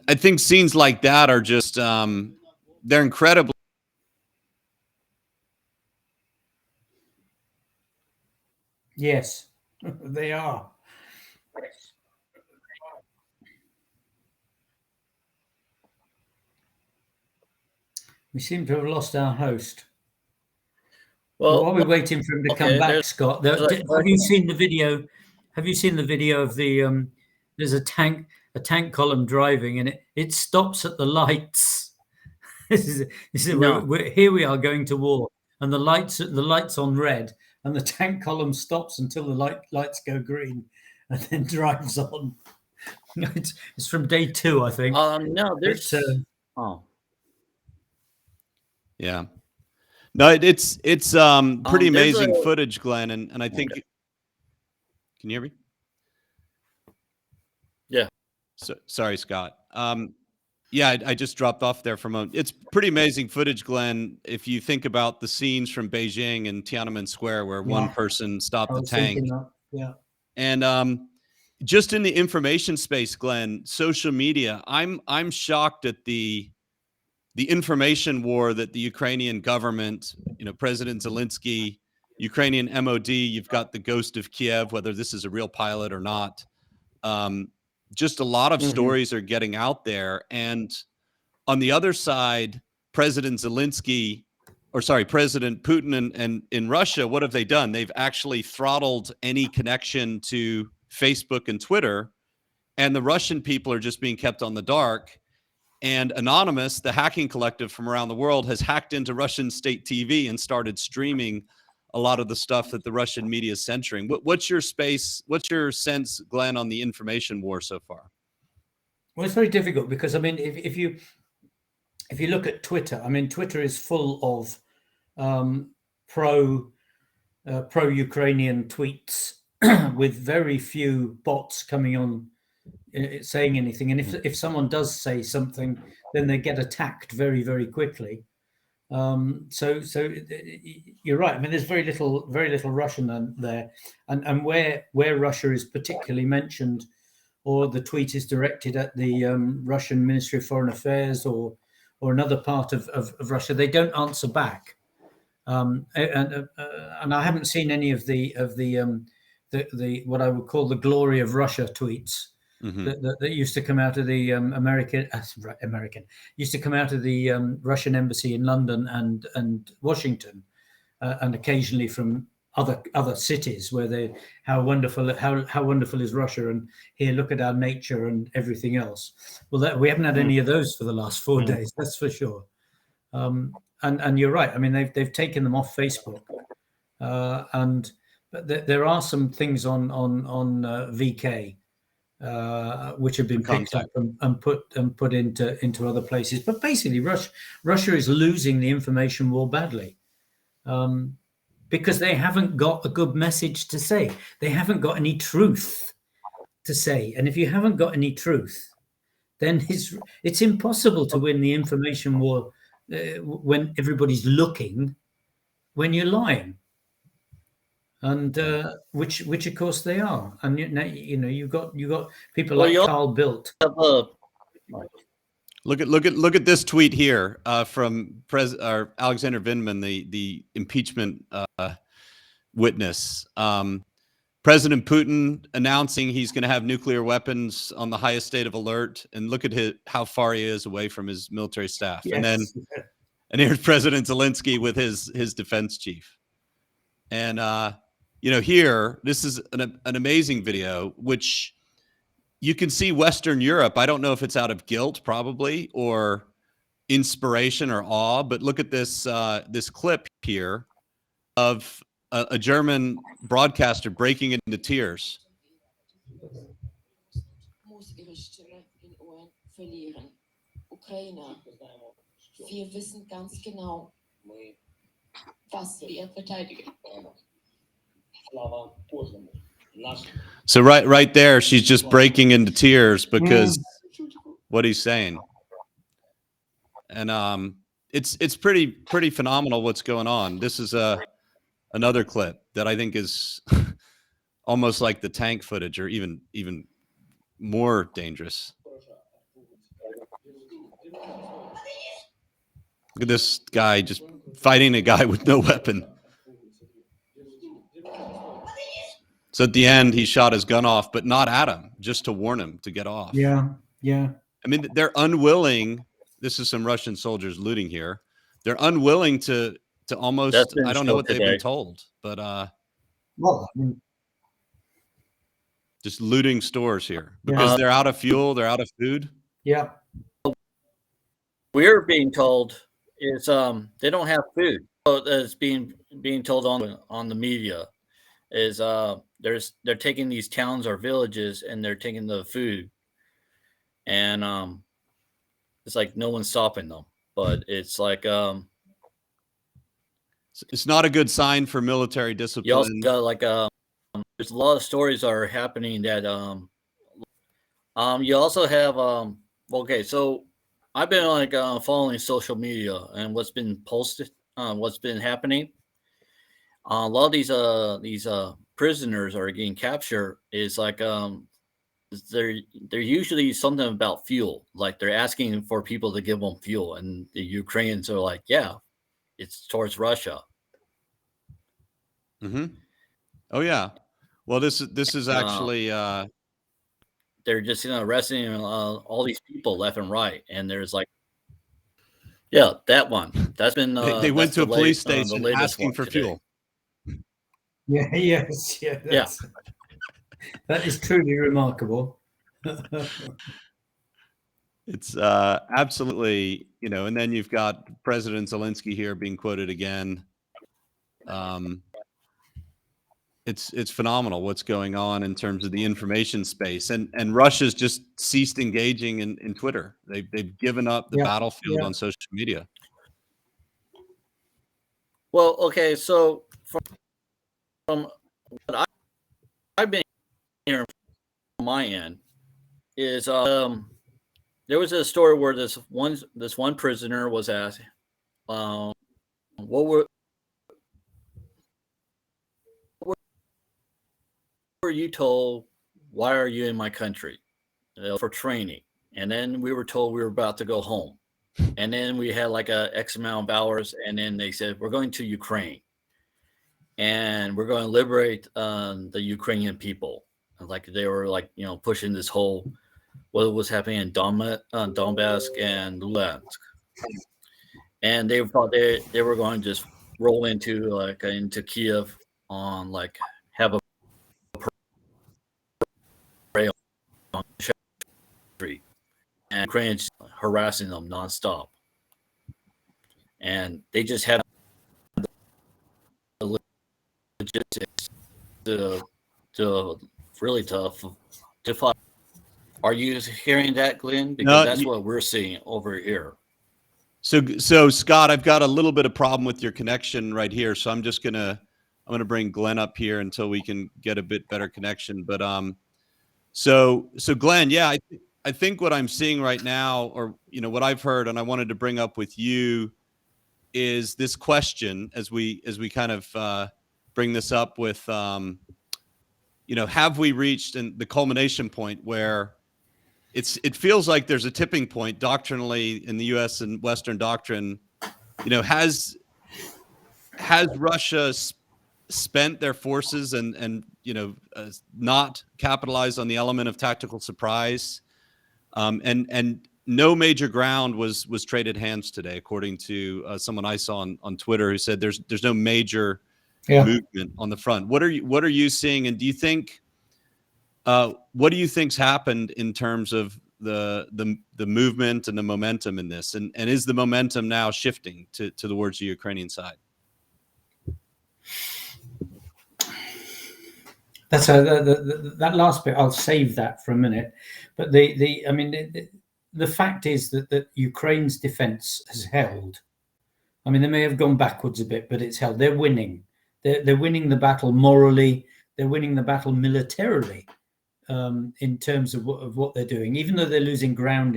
I think scenes like that are just, they're incredibly. Yes, they are. We seem to have lost our host. Well, while we're waiting for him to come back, Scott, have you seen the video? Have you seen the video of the? There's a tank column driving, and it stops at the lights. Here we are going to war, and the lights on red, and the tank column stops until the lights go green, and then drives on. It's from day 2, I think. No, there's. Yeah. No, it's pretty amazing footage, Glenn, and I think. Can you hear me? Yeah. So, sorry, Scott. Yeah, I just dropped off there for a moment. It's pretty amazing footage, Glenn, if you think about the scenes from Beijing and Tiananmen Square where one person stopped the tank. Yeah. And just in the information space, Glenn, social media, I'm shocked at the information war that the Ukrainian government, President Zelensky, Ukrainian MOD, you've got the ghost of Kiev, whether this is a real pilot or not, just a lot of Mhm. stories are getting out there. And on the other side, President Putin and in Russia, what have they done? They've actually throttled any connection to Facebook and Twitter, and the Russian people are just being kept on the dark. And Anonymous, the hacking collective from around the world, has hacked into Russian state TV and started streaming a lot of the stuff that the Russian media is censoring. What's your sense, Glenn, on the information war so far? Well, it's very difficult because, I mean, if you look at Twitter, I mean, Twitter is full of pro-Ukrainian tweets with very few bots coming on saying anything. And if someone does say something, then they get attacked very, very quickly. So you're right. I mean, there's very little Russian there, and where Russia is particularly mentioned, or the tweet is directed at the Russian Ministry of Foreign Affairs or another part of Russia, they don't answer back. And I haven't seen any of the what I would call the glory of Russia tweets. Mm-hmm. That used to come out of the used to come out of the Russian embassy in London and Washington, and occasionally from other cities where they how wonderful is Russia, and here, look at our nature and everything else. Well, we haven't had any of those for the last 4 days, that's for sure. And you're right. I mean, they've taken them off Facebook, but there are some things on VK. Which have been picked up and put into other places. But basically, Russia is losing the information war badly, because they haven't got a good message to say. They haven't got any truth to say. And if you haven't got any truth, then it's impossible to win the information war when everybody's looking, when you're lying. And which of course they are, and you've got people like Carl Bildt. Look at this tweet here from Alexander Vindman, the impeachment witness. President Putin announcing he's going to have nuclear weapons on the highest state of alert, and look at how far he is away from his military staff. Yes. And here's President Zelensky with his defense chief, and here, this is an amazing video, which you can see Western Europe. I don't know if it's out of guilt, probably, or inspiration or awe, but look at this this clip here of a German broadcaster breaking into tears. Wir wissen ganz genau, was wir verteidigen. So right there, she's just breaking into tears because what he's saying, and it's pretty phenomenal what's going on. This is another clip that I think is almost like the tank footage, or even more dangerous. Look at this guy just fighting a guy with no weapon. So at the end, he shot his gun off, but not at him, just to warn him to get off. Yeah. I mean, they're unwilling. This is some Russian soldiers looting here. They're unwilling to almost. I don't know what they've been told, but well, I mean, just looting stores here because they're out of fuel, they're out of food. Yeah. We're being told is they don't have food. As being told on the media is they're taking these towns or villages and they're taking the food, and it's like no one's stopping them. But it's like it's not a good sign for military discipline. You also got like there's a lot of stories are happening that you also have okay, so I've been like following social media and what's been posted, what's been happening. A lot of these prisoners are getting captured. Is like they're usually something about fuel, like they're asking for people to give them fuel, and the Ukrainians are like, yeah, it's towards Russia. Mm-hmm. Oh yeah. Well, this is actually they're just arresting all these people left and right, and there's like, yeah, that one. That's been They went that's to a the police the station latest asking one for today. fuel. Yeah, yes, yeah, that is truly remarkable. It's absolutely, and then you've got President Zelensky here being quoted again. It's phenomenal what's going on in terms of the information space, and Russia's just ceased engaging in Twitter. They've given up the battlefield on social media. Well, okay, so from what I've been hearing from my end is there was a story where this one prisoner was asked, what were you told? Why are you in my country? For training. And then we were told we were about to go home. And then we had like a X amount of hours, and then they said we're going to Ukraine, and we're going to liberate the Ukrainian people. Like they were like pushing this whole what was happening in Donbass and Luhansk, and they thought they were going to just roll into Kiev on like have a parade on the street, and Ukrainians harassing them nonstop, and they just had the logistics to really tough to fight. Are you hearing that, Glenn? Because that's what we're seeing over here. So Scott, I've got a little bit of problem with your connection right here. So I'm gonna bring Glenn up here until we can get a bit better connection. But so Glenn, yeah, I think what I'm seeing right now, or what I've heard, and I wanted to bring up with you, is this question as we kind of bring this up with have we reached the culmination point where it feels like there's a tipping point doctrinally in the U.S. and Western doctrine. Has Russia spent their forces and not capitalized on the element of tactical surprise? And no major ground was traded hands today, according to someone I saw on Twitter who said there's no major movement on the front. What are you seeing, and do you think what do you think's happened in terms of the movement and the momentum in this, and is the momentum now shifting towards the Ukrainian side? That's that last bit. I'll save that for a minute. But the fact is that Ukraine's defense has held. I mean, they may have gone backwards a bit, but it's held. They're winning. They're winning the battle morally. They're winning the battle militarily, in terms of what they're doing. Even though they're losing ground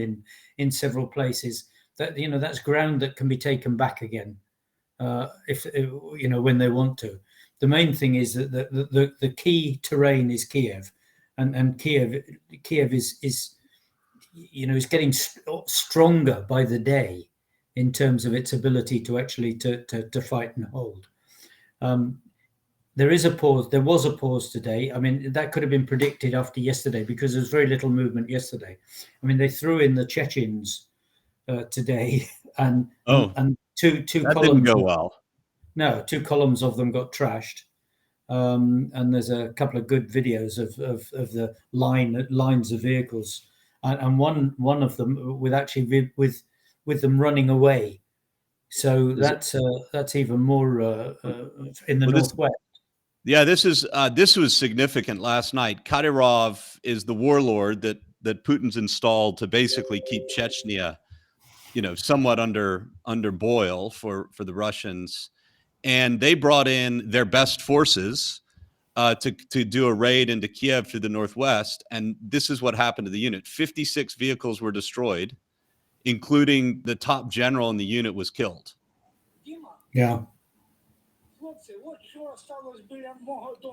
in several places, that's ground that can be taken back again, if when they want to. The main thing is that the key terrain is Kiev, and Kiev is getting stronger by the day in terms of its ability to actually to fight and hold. There is a pause. There was a pause today. I mean, that could have been predicted after yesterday because there was very little movement yesterday. I mean, they threw in the Chechens today, and two that columns didn't go well. No, 2 columns of them got trashed, and there's a couple of good videos of the lines of vehicles, and one of them with them running away. So that's even more in the northwest. Yeah, this was significant last night. Kadyrov is the warlord that Putin's installed to basically keep Chechnya, somewhat under boil for the Russians. And they brought in their best forces to do a raid into Kiev through the northwest. And this is what happened to the unit. 56 vehicles were destroyed, including the top general in the unit was killed. Yeah. So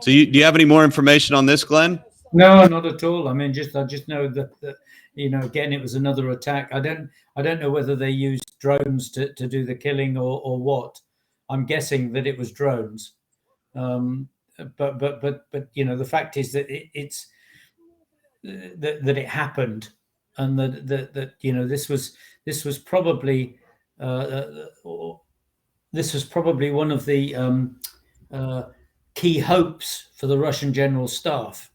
do you have any more information on this, Glenn? No, not at all. I mean, I just know that again, it was another attack. I don't know whether they used drones to do the killing or what. I'm guessing that it was drones. But the fact is that that it happened, and that you know this was probably this was probably one of the key hopes for the Russian General Staff,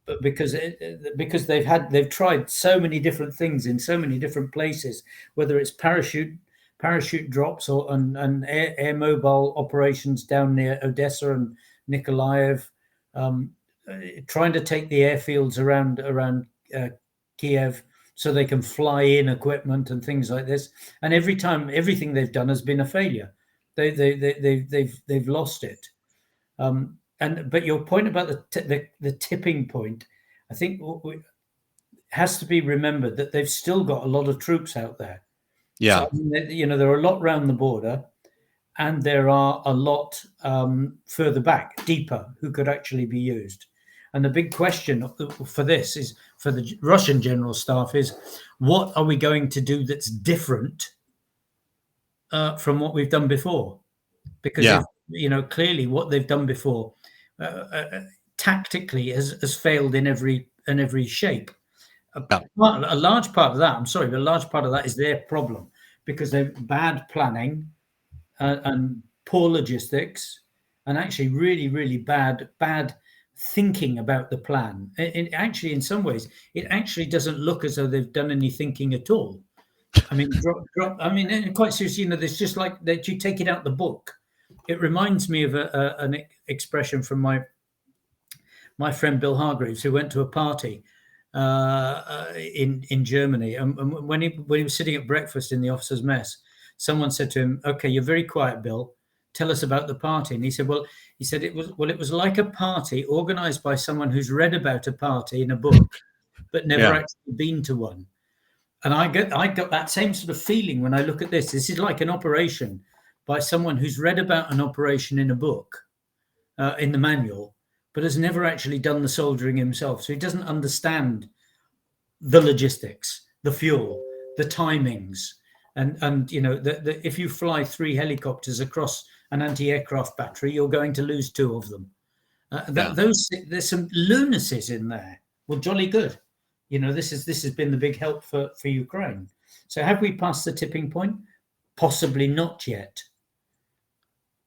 but because they've tried so many different things in so many different places, whether it's parachute drops and air mobile operations down near Odessa and Nikolaev, trying to take the airfields around Kiev so they can fly in equipment and things like this. And every time, everything they've done has been a failure. They've lost it. But your point about the tipping point, I think has to be remembered that they've still got a lot of troops out there. Yeah. So, you know, there are a lot around the border, and there are a lot further back, deeper, who could actually be used. And the big question for this is, for the Russian General Staff, is what are we going to do that's different from what we've done before? Because if, you know, clearly what they've done before tactically has failed in every shape. A large part of that, I'm sorry, but a large part of that is their problem, because they've bad planning and poor logistics, and actually really bad thinking about the plan. It actually, in some ways, it actually doesn't look as though they've done any thinking at all. I mean, I mean, quite seriously, you know, there's just like that. You take it out the book. It reminds me of an expression from my friend Bill Hargreaves, who went to a party in Germany, and when he was sitting at breakfast in the officers' mess, someone said to him, "Okay, you're very quiet, Bill. Tell us about the party." And he said, it was like a party organized by someone who's read about a party in a book, but never actually been to one. And I got that same sort of feeling when I look at this. This is like an operation by someone who's read about an operation in a book, in the manual, but has never actually done the soldiering himself. So he doesn't understand the logistics, the fuel, the timings, and you know, if you fly 3 helicopters across an anti-aircraft battery, you're going to lose 2 of them. There's some lunacies in there. Well, jolly good. You know, this has been the big help for Ukraine. So have we passed the tipping point? Possibly not yet.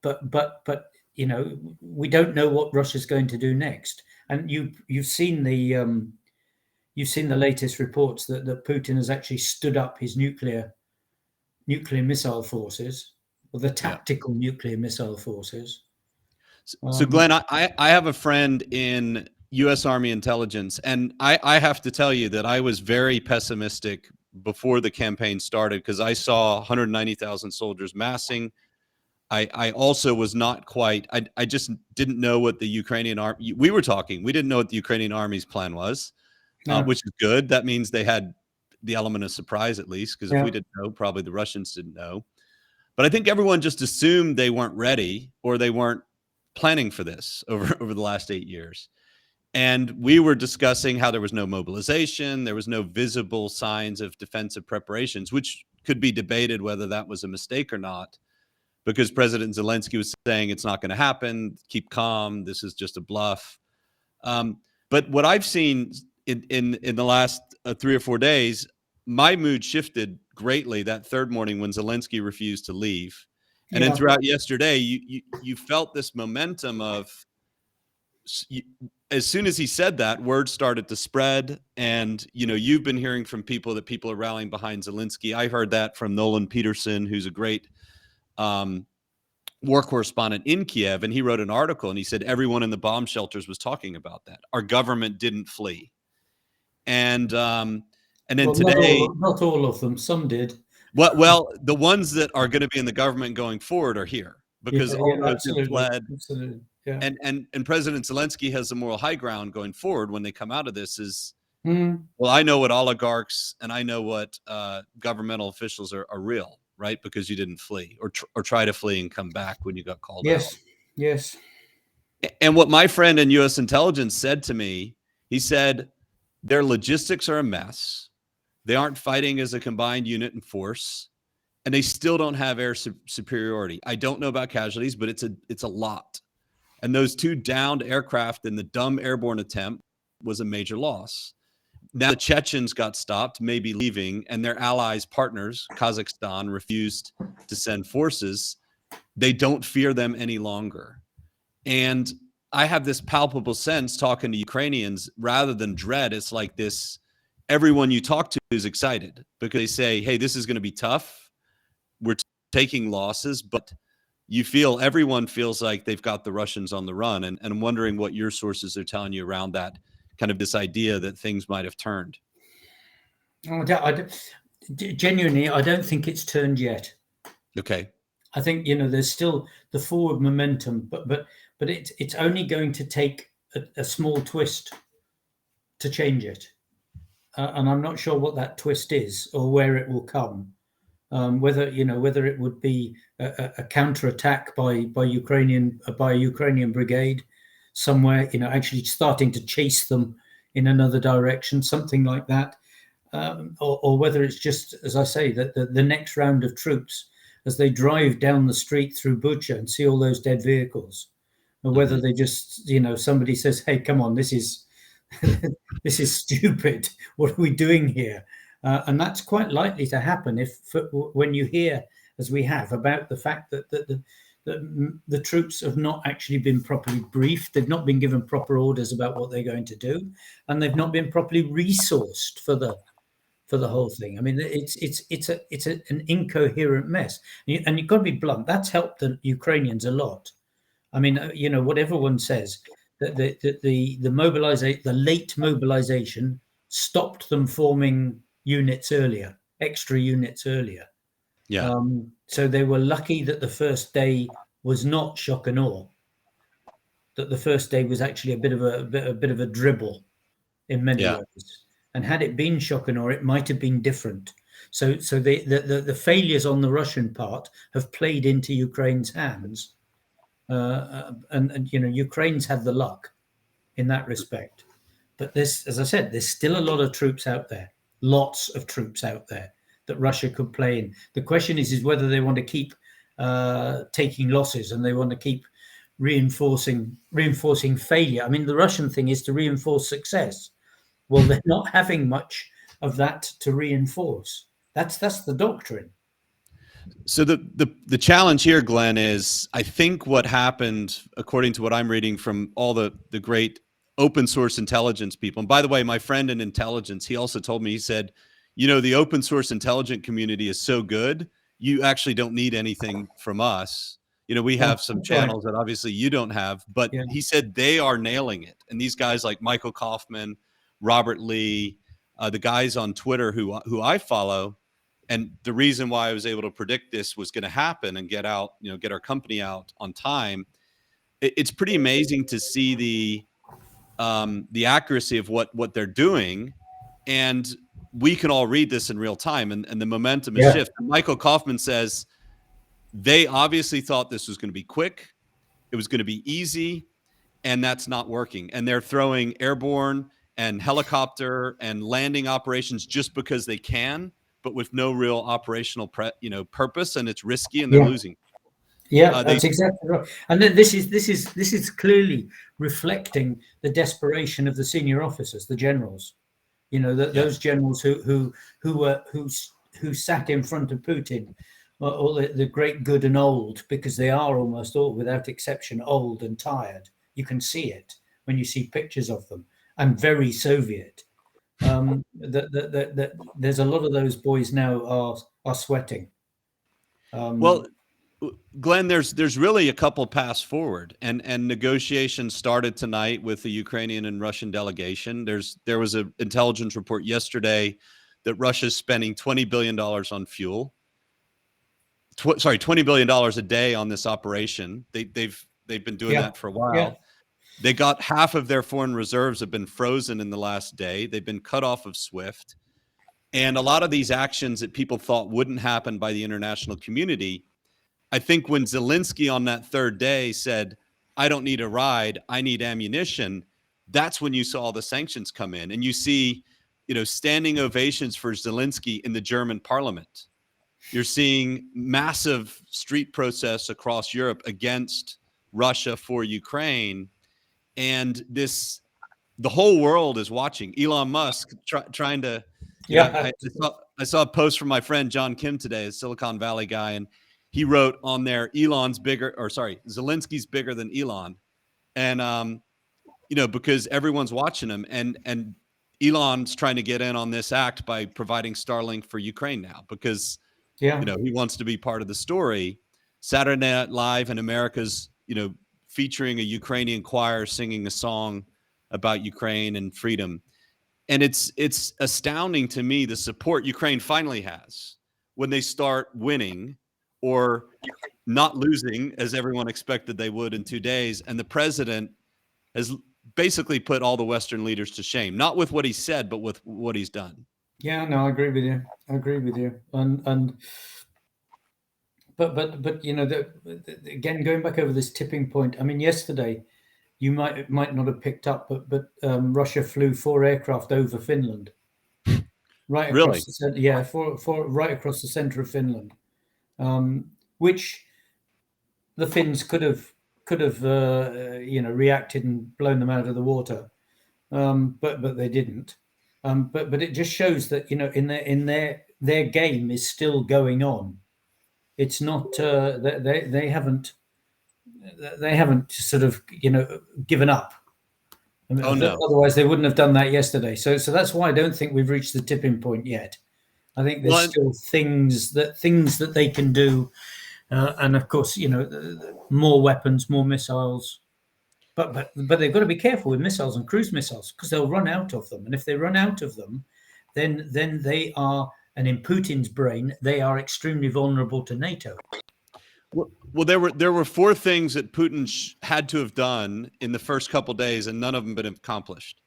But you know, we don't know what Russia's going to do next. And you've seen the latest reports that Putin has actually stood up his nuclear missile forces, or the tactical nuclear missile forces. So Glenn, I have a friend in U.S. Army intelligence, and I have to tell you that I was very pessimistic before the campaign started, because I saw 190,000 soldiers massing. I also was not quite, I just didn't know what the Ukrainian army, we didn't know what the Ukrainian army's plan was, which is good. That means they had the element of surprise, at least, because if we didn't know, probably the Russians didn't know. But I think everyone just assumed they weren't ready, or they weren't planning for this over the last 8 years. And we were discussing how there was no mobilization, there was no visible signs of defensive preparations, which could be debated whether that was a mistake or not, because President Zelensky was saying it's not going to happen, keep calm, this is just a bluff. But what I've seen in the last 3 or 4 days, my mood shifted greatly that third morning when Zelensky refused to leave. And then throughout yesterday, you felt this momentum of, as soon as he said that, word started to spread. And, you know, you've been hearing from people that people are rallying behind Zelensky. I heard that from Nolan Peterson, who's a great war correspondent in Kiev. And he wrote an article and he said everyone in the bomb shelters was talking about that. Our government didn't flee. And then today, not all of them, some did. Well, the ones that are going to be in the government going forward are here, because all those who fled. Absolutely. Yeah. And President Zelensky has the moral high ground going forward when they come out of this is, well, I know what oligarchs and I know what governmental officials are real, right? Because you didn't flee or try to flee and come back when you got called out. Yes. And what my friend in U.S. intelligence said to me, he said, their logistics are a mess. They aren't fighting as a combined unit and force, and they still don't have air superiority. I don't know about casualties, but it's a lot. And those 2 downed aircraft in the dumb airborne attempt was a major loss. Now the Chechens got stopped, maybe leaving, and their allies, partners, Kazakhstan, refused to send forces. They don't fear them any longer. And I have this palpable sense talking to Ukrainians, rather than dread, it's like this, everyone you talk to is excited because they say, hey, this is going to be tough. We're taking losses, but everyone feels like they've got the Russians on the run. And I'm wondering what your sources are telling you around that, kind of this idea that things might have turned. Genuinely, I don't think it's turned yet. Okay. I think, there's still the forward momentum, but it's only going to take a small twist to change it. And I'm not sure what that twist is or where it will come. Whether it would be a counterattack by a Ukrainian brigade somewhere, actually starting to chase them in another direction, something like that, or whether it's just, as I say, that the next round of troops as they drive down the street through Bucha and see all those dead vehicles, or whether they just, somebody says, "Hey, come on, this is this is stupid. What are we doing here?" And that's quite likely to happen when you hear, as we have, about the fact that the troops have not actually been properly briefed. They've not been given proper orders about what they're going to do, and they've not been properly resourced for the whole thing. I mean, it's an incoherent mess. And you've got to be blunt. That's helped the Ukrainians a lot. I mean, what everyone says, that the late mobilization stopped them forming extra units earlier. Yeah. So they were lucky that the first day was not shock and awe. That the first day was actually a bit of a dribble in many ways. And had it been shock and awe, it might have been different. So the failures on the Russian part have played into Ukraine's hands, and Ukraine's had the luck in that respect. But as I said, there's still a lot of troops out there, lots of troops out there that Russia could play in. The question is whether they want to keep taking losses and they want to keep reinforcing failure. I mean, the Russian thing is to reinforce success. Well, they're not having much of that to reinforce. That's the doctrine. So the challenge here, Glenn, is I think what happened, according to what I'm reading from all the great open source intelligence people. And by the way, my friend in intelligence, he also told me, he said, the open source intelligent community is so good, you actually don't need anything from us. We have some channels that obviously you don't have, but he said they are nailing it. And these guys like Michael Kaufman, Robert Lee, the guys on Twitter who I follow, and the reason why I was able to predict this was going to happen and get our company out on time. It's pretty amazing to see the accuracy of what they're doing, and we can all read this in real time, and the momentum is shift. Michael Kaufman says they obviously thought this was going to be quick, it was going to be easy, and that's not working. And they're throwing airborne and helicopter and landing operations just because they can, but with no real operational purpose, and it's risky, and they're losing. Yeah, that's exactly right. And then this is clearly reflecting the desperation of the senior officers, the generals. Those generals who sat in front of Putin, all the great, good, and old, because they are almost all, without exception, old and tired. You can see it when you see pictures of them, and very Soviet. There's a lot of those boys now are sweating. Well, Glenn, there's really a couple paths forward, and negotiations started tonight with the Ukrainian and Russian delegation. There was an intelligence report yesterday that Russia's spending $20 billion on fuel. $20 billion a day on this operation. They've been doing that for a while. Yeah. They got half of their foreign reserves have been frozen in the last day. They've been cut off of SWIFT. And a lot of these actions that people thought wouldn't happen by the international community, I think when Zelensky on that third day said, I don't need a ride, I need ammunition, that's when you saw the sanctions come in. And you see, standing ovations for Zelensky in the German parliament. You're seeing massive street protests across Europe against Russia for Ukraine. And this the whole world is watching. Elon Musk trying to. Yeah. I saw a post from my friend John Kim today, a Silicon Valley guy, and he wrote on there, Zelensky's bigger than Elon, and because everyone's watching him, and Elon's trying to get in on this act by providing Starlink for Ukraine now because he wants to be part of the story. Saturday Night Live in America's featuring a Ukrainian choir singing a song about Ukraine and freedom. And it's astounding to me the support Ukraine finally has when they start winning or not losing as everyone expected they would in 2 days. And the president has basically put all the Western leaders to shame, not with what he said, but with what he's done. Yeah, no, I agree with you. But again, going back over this tipping point. I mean, yesterday you might not have picked up, but Russia flew 4 aircraft over Finland, right across right across the center of Finland, which the Finns could have reacted and blown them out of the water, but they didn't. But it just shows that in their game is still going on. It's not they haven't sort of given up. I mean, no. Otherwise they wouldn't have done that yesterday. So that's why I don't think we've reached the tipping point yet. I think there's still things that they can do, and of course more weapons, more missiles. But they've got to be careful with missiles and cruise missiles because they'll run out of them. And if they run out of them, then they are, and in Putin's brain, they are extremely vulnerable to NATO. Well, there were 4 things that Putin had to have done in the first couple of days, and none of them been accomplished.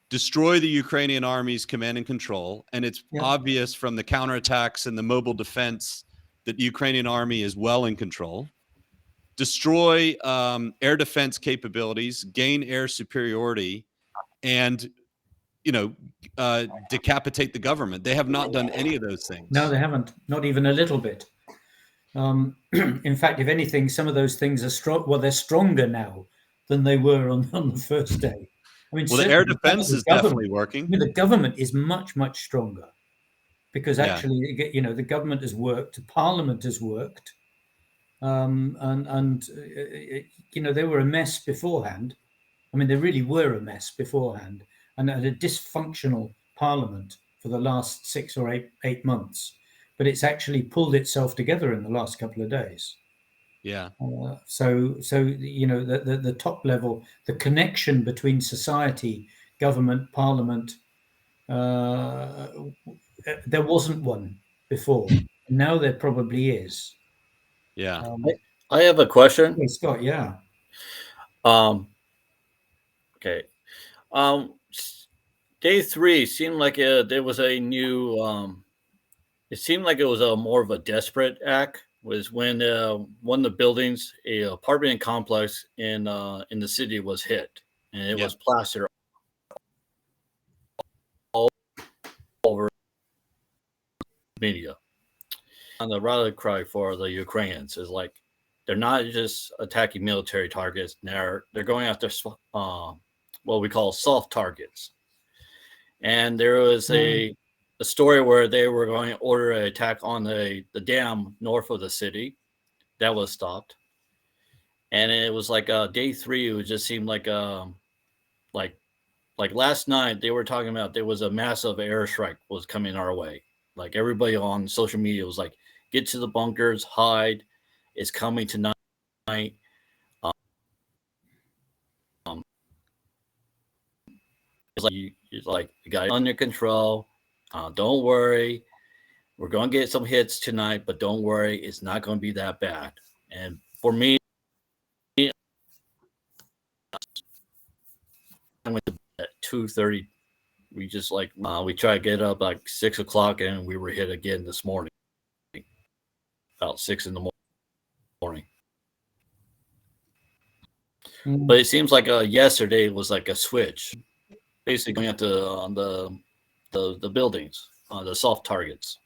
Destroy the Ukrainian army's command and control, and it's obvious from the counterattacks and the mobile defense that the Ukrainian army is well in control. Destroy air defense capabilities, gain air superiority, and decapitate the government. They have not done any of those things. No, they haven't. Not even a little bit. In fact, if anything, some of those things are strong. Well, they're stronger now than they were on the first day. I mean, the air defense is definitely working. I mean, the government is much stronger because actually, the government has worked, Parliament has worked, and they were a mess beforehand. I mean, they really were a mess beforehand, and had a dysfunctional Parliament for the last 6 or 8 months. But it's actually pulled itself together in the last couple of days. Yeah. So the top level, the connection between society, government, Parliament, there wasn't one before. Now there probably is. Yeah. I have a question. Hey, Scott. Yeah. Okay. Day 3 seemed like there was a new. It seemed like it was a more of a desperate act. Was when one of the buildings, a apartment complex in the city, was hit, and it was plastered all over media. And the rally cry for the Ukrainians is like they're not just attacking military targets; they're going after what we call soft targets. And there was a story where they were going to order an attack on the dam north of the city. That was stopped. And it was like day 3, it just seemed like last night they were talking about there was a massive airstrike was coming our way. Like everybody on social media was like, get to the bunkers, hide, it's coming tonight. It's like you got it under control. Don't worry. We're going to get some hits tonight, but don't worry. It's not going to be that bad. And for me, I went to bed at 2:30. We just we tried to get up like 6 o'clock, and we were hit again this morning, about 6 in the morning. But it seems like yesterday was like a switch, basically going after the buildings, the soft targets.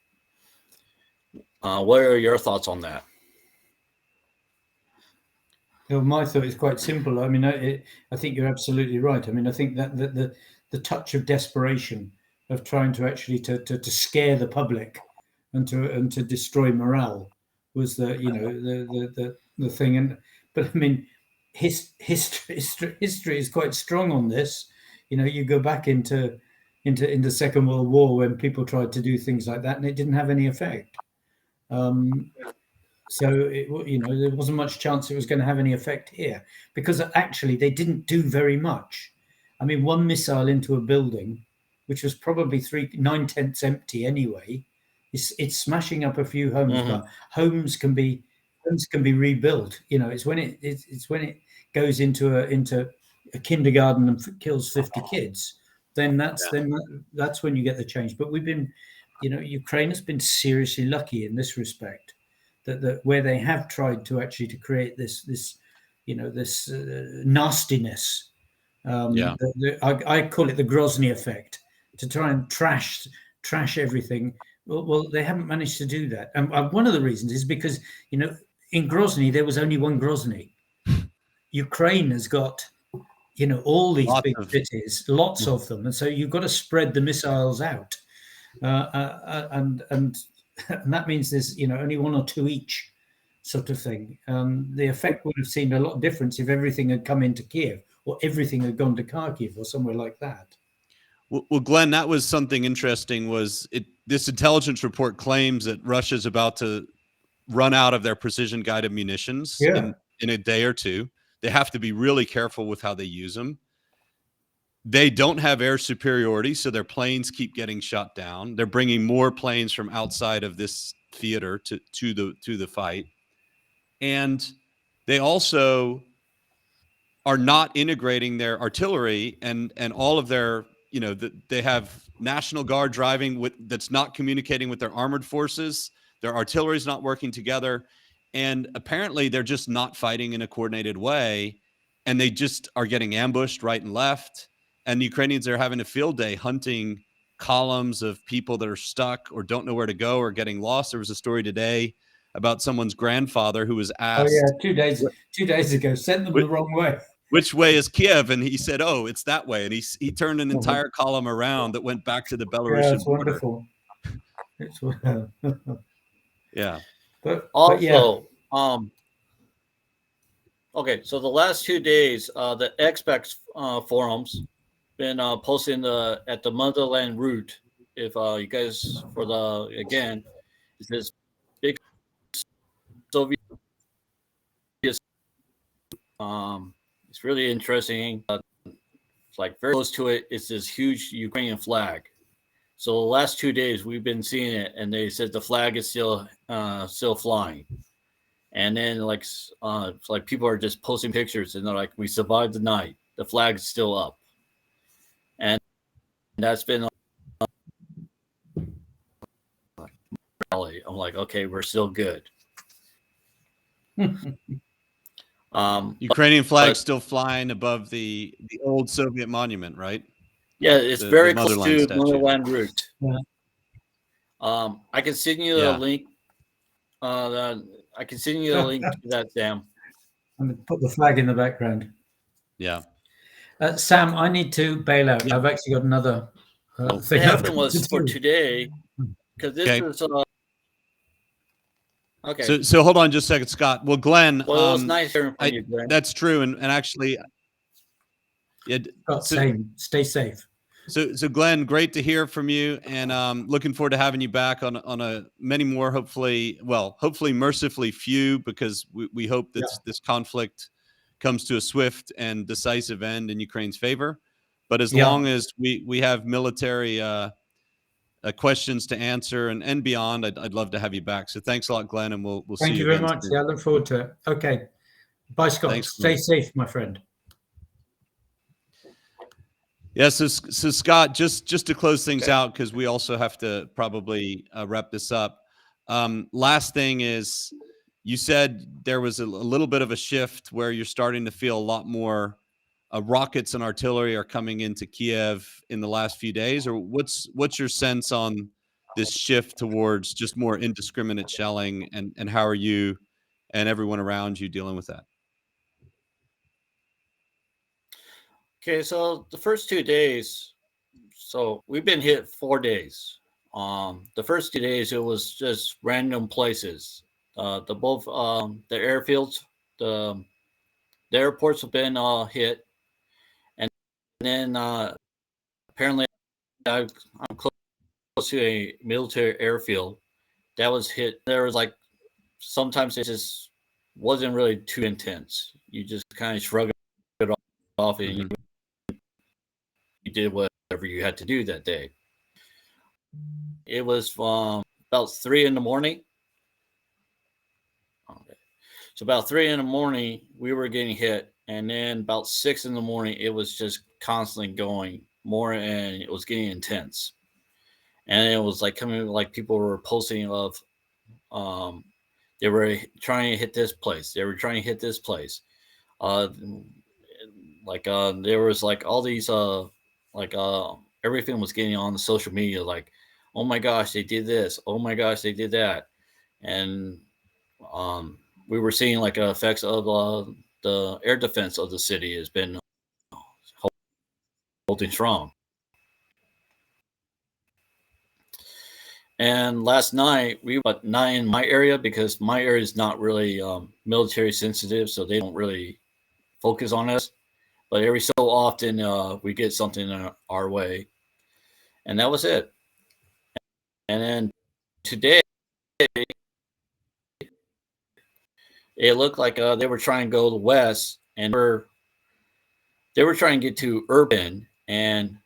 What are your thoughts on that? Well, my thought is quite simple. I mean, I think you're absolutely right. I mean, I think that the touch of desperation of trying to actually to scare the public and to destroy morale was the thing. And but I mean, history is quite strong on this. You know, you go back into Second World War when people tried to do things like that, and it didn't have any effect. So there wasn't much chance it was going to have any effect here, because actually they didn't do very much. I mean, one missile into a building, which was probably 9/10 empty anyway, it's smashing up a few homes, but homes can be rebuilt. You know, it's when it goes into a kindergarten and kills 50 kids, then that's when you get the change. But we've been, Ukraine has been seriously lucky in this respect, that where they have tried to actually to create this nastiness. I call it the Grozny effect, to try and trash everything. Well, they haven't managed to do that, and one of the reasons is because in Grozny there was only one Grozny. Ukraine has got all these big cities, lots of them, and so you've got to spread the missiles out, and that means there's only one or two each, sort of thing. The effect would have seemed a lot different if everything had come into Kiev, or everything had gone to Kharkiv or somewhere like that. Well, Glenn, that was something interesting. This intelligence report claims that Russia's about to run out of their precision-guided munitions in a day or two. They have to be really careful with how they use them. They don't have air superiority, so their planes keep getting shot down. They're bringing more planes from outside of this theater to the fight, and they also are not integrating their artillery and all of their, they have National Guard driving that's not communicating with their armored forces. Their artillery is not working together, and apparently they're just not fighting in a coordinated way, and they just are getting ambushed right and left. And the Ukrainians are having a field day hunting columns of people that are stuck or don't know where to go or getting lost. There was a story today about someone's grandfather who was asked, "Oh yeah, 2 days ago, sent them the wrong way. Which way is Kiev?" And he said, "Oh, it's that way." And he turned an entire column around that went back to the Belarusian border. Wonderful. It's yeah. But also, okay, so the last 2 days, the Xbox forums been posting at the motherland route. If you guys it's this big Soviet. It's really interesting. It's like very close to it is this huge Ukrainian flag. So the last 2 days we've been seeing it, and they said the flag is still flying. And then it's like people are just posting pictures, and they're like, "We survived the night. The flag's still up." And that's been I'm like, okay, we're still good. Ukrainian flag still flying above the old Soviet monument, right? Yeah, it's very close to Motherland Route. Yeah. I can send you the link. I can send you the link to that, Sam. I'm going to put the flag in the background. Yeah. Sam, I need to bail out. Yeah. I've actually got another thing. What happened was for today, because this is okay. So hold on just a second, Scott. Well, Glenn, well, it was nice hearing from you, Glenn. That's true, and actually, yeah. Stay safe. So Glenn, great to hear from you, and looking forward to having you back on a many more. Hopefully mercifully few, because we hope that this conflict comes to a swift and decisive end in Ukraine's favor. But as long as we have military questions to answer and beyond, I'd love to have you back. So thanks a lot, Glenn, and we'll see you. Thank you very much. Yeah, I look forward to it. Okay, bye, Scott. Thanks, Stay safe, my friend. Yeah, so Scott, just to close things out, because we also have to probably wrap this up. Last thing is, you said there was a little bit of a shift where you're starting to feel a lot more rockets and artillery are coming into Kiev in the last few days, or what's your sense on this shift towards just more indiscriminate shelling, and how are you and everyone around you dealing with that? Okay, so the first 2 days, so we've been hit 4 days. The first 2 days it was just random places. The both the airfields, the the airports have been hit, and then apparently I'm close to a military airfield that was hit. There was like sometimes it just wasn't really too intense. You just kind of shrug it off and Mhm. you did whatever you had to do that day. It was about 3 in the morning. Okay. So about 3 in the morning, we were getting hit, and then about 6 in the morning, it was just constantly going more, and it was getting intense. And it was like coming, like people were posting of, um, they were trying to hit this place, they were trying to hit this place. Uh, there was like all these like everything was getting on the social media, like, oh my gosh, they did this, oh my gosh, they did that, and um, we were seeing like effects of the air defense of the city has been holding strong. And last night but not in my area because my area is not really military sensitive, so they don't really focus on us. But every so often we get something our way, and that was it. And then today it looked like they were trying to go west, and they were trying to get to urban, and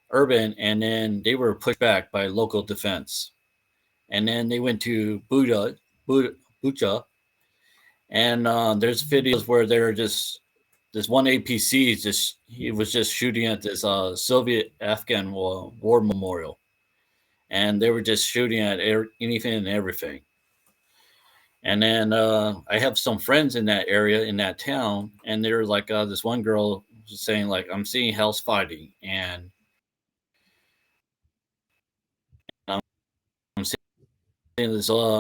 then they were pushed back by local defense. And then they went to Bucha, and there's videos where they're just this one APC is just he was just shooting at this Soviet Afghan war memorial, and they were just shooting at anything and everything. And then I have some friends in that area, in that town, and they're like, this one girl was saying, like, I'm seeing house fighting, and I'm seeing this. Uh,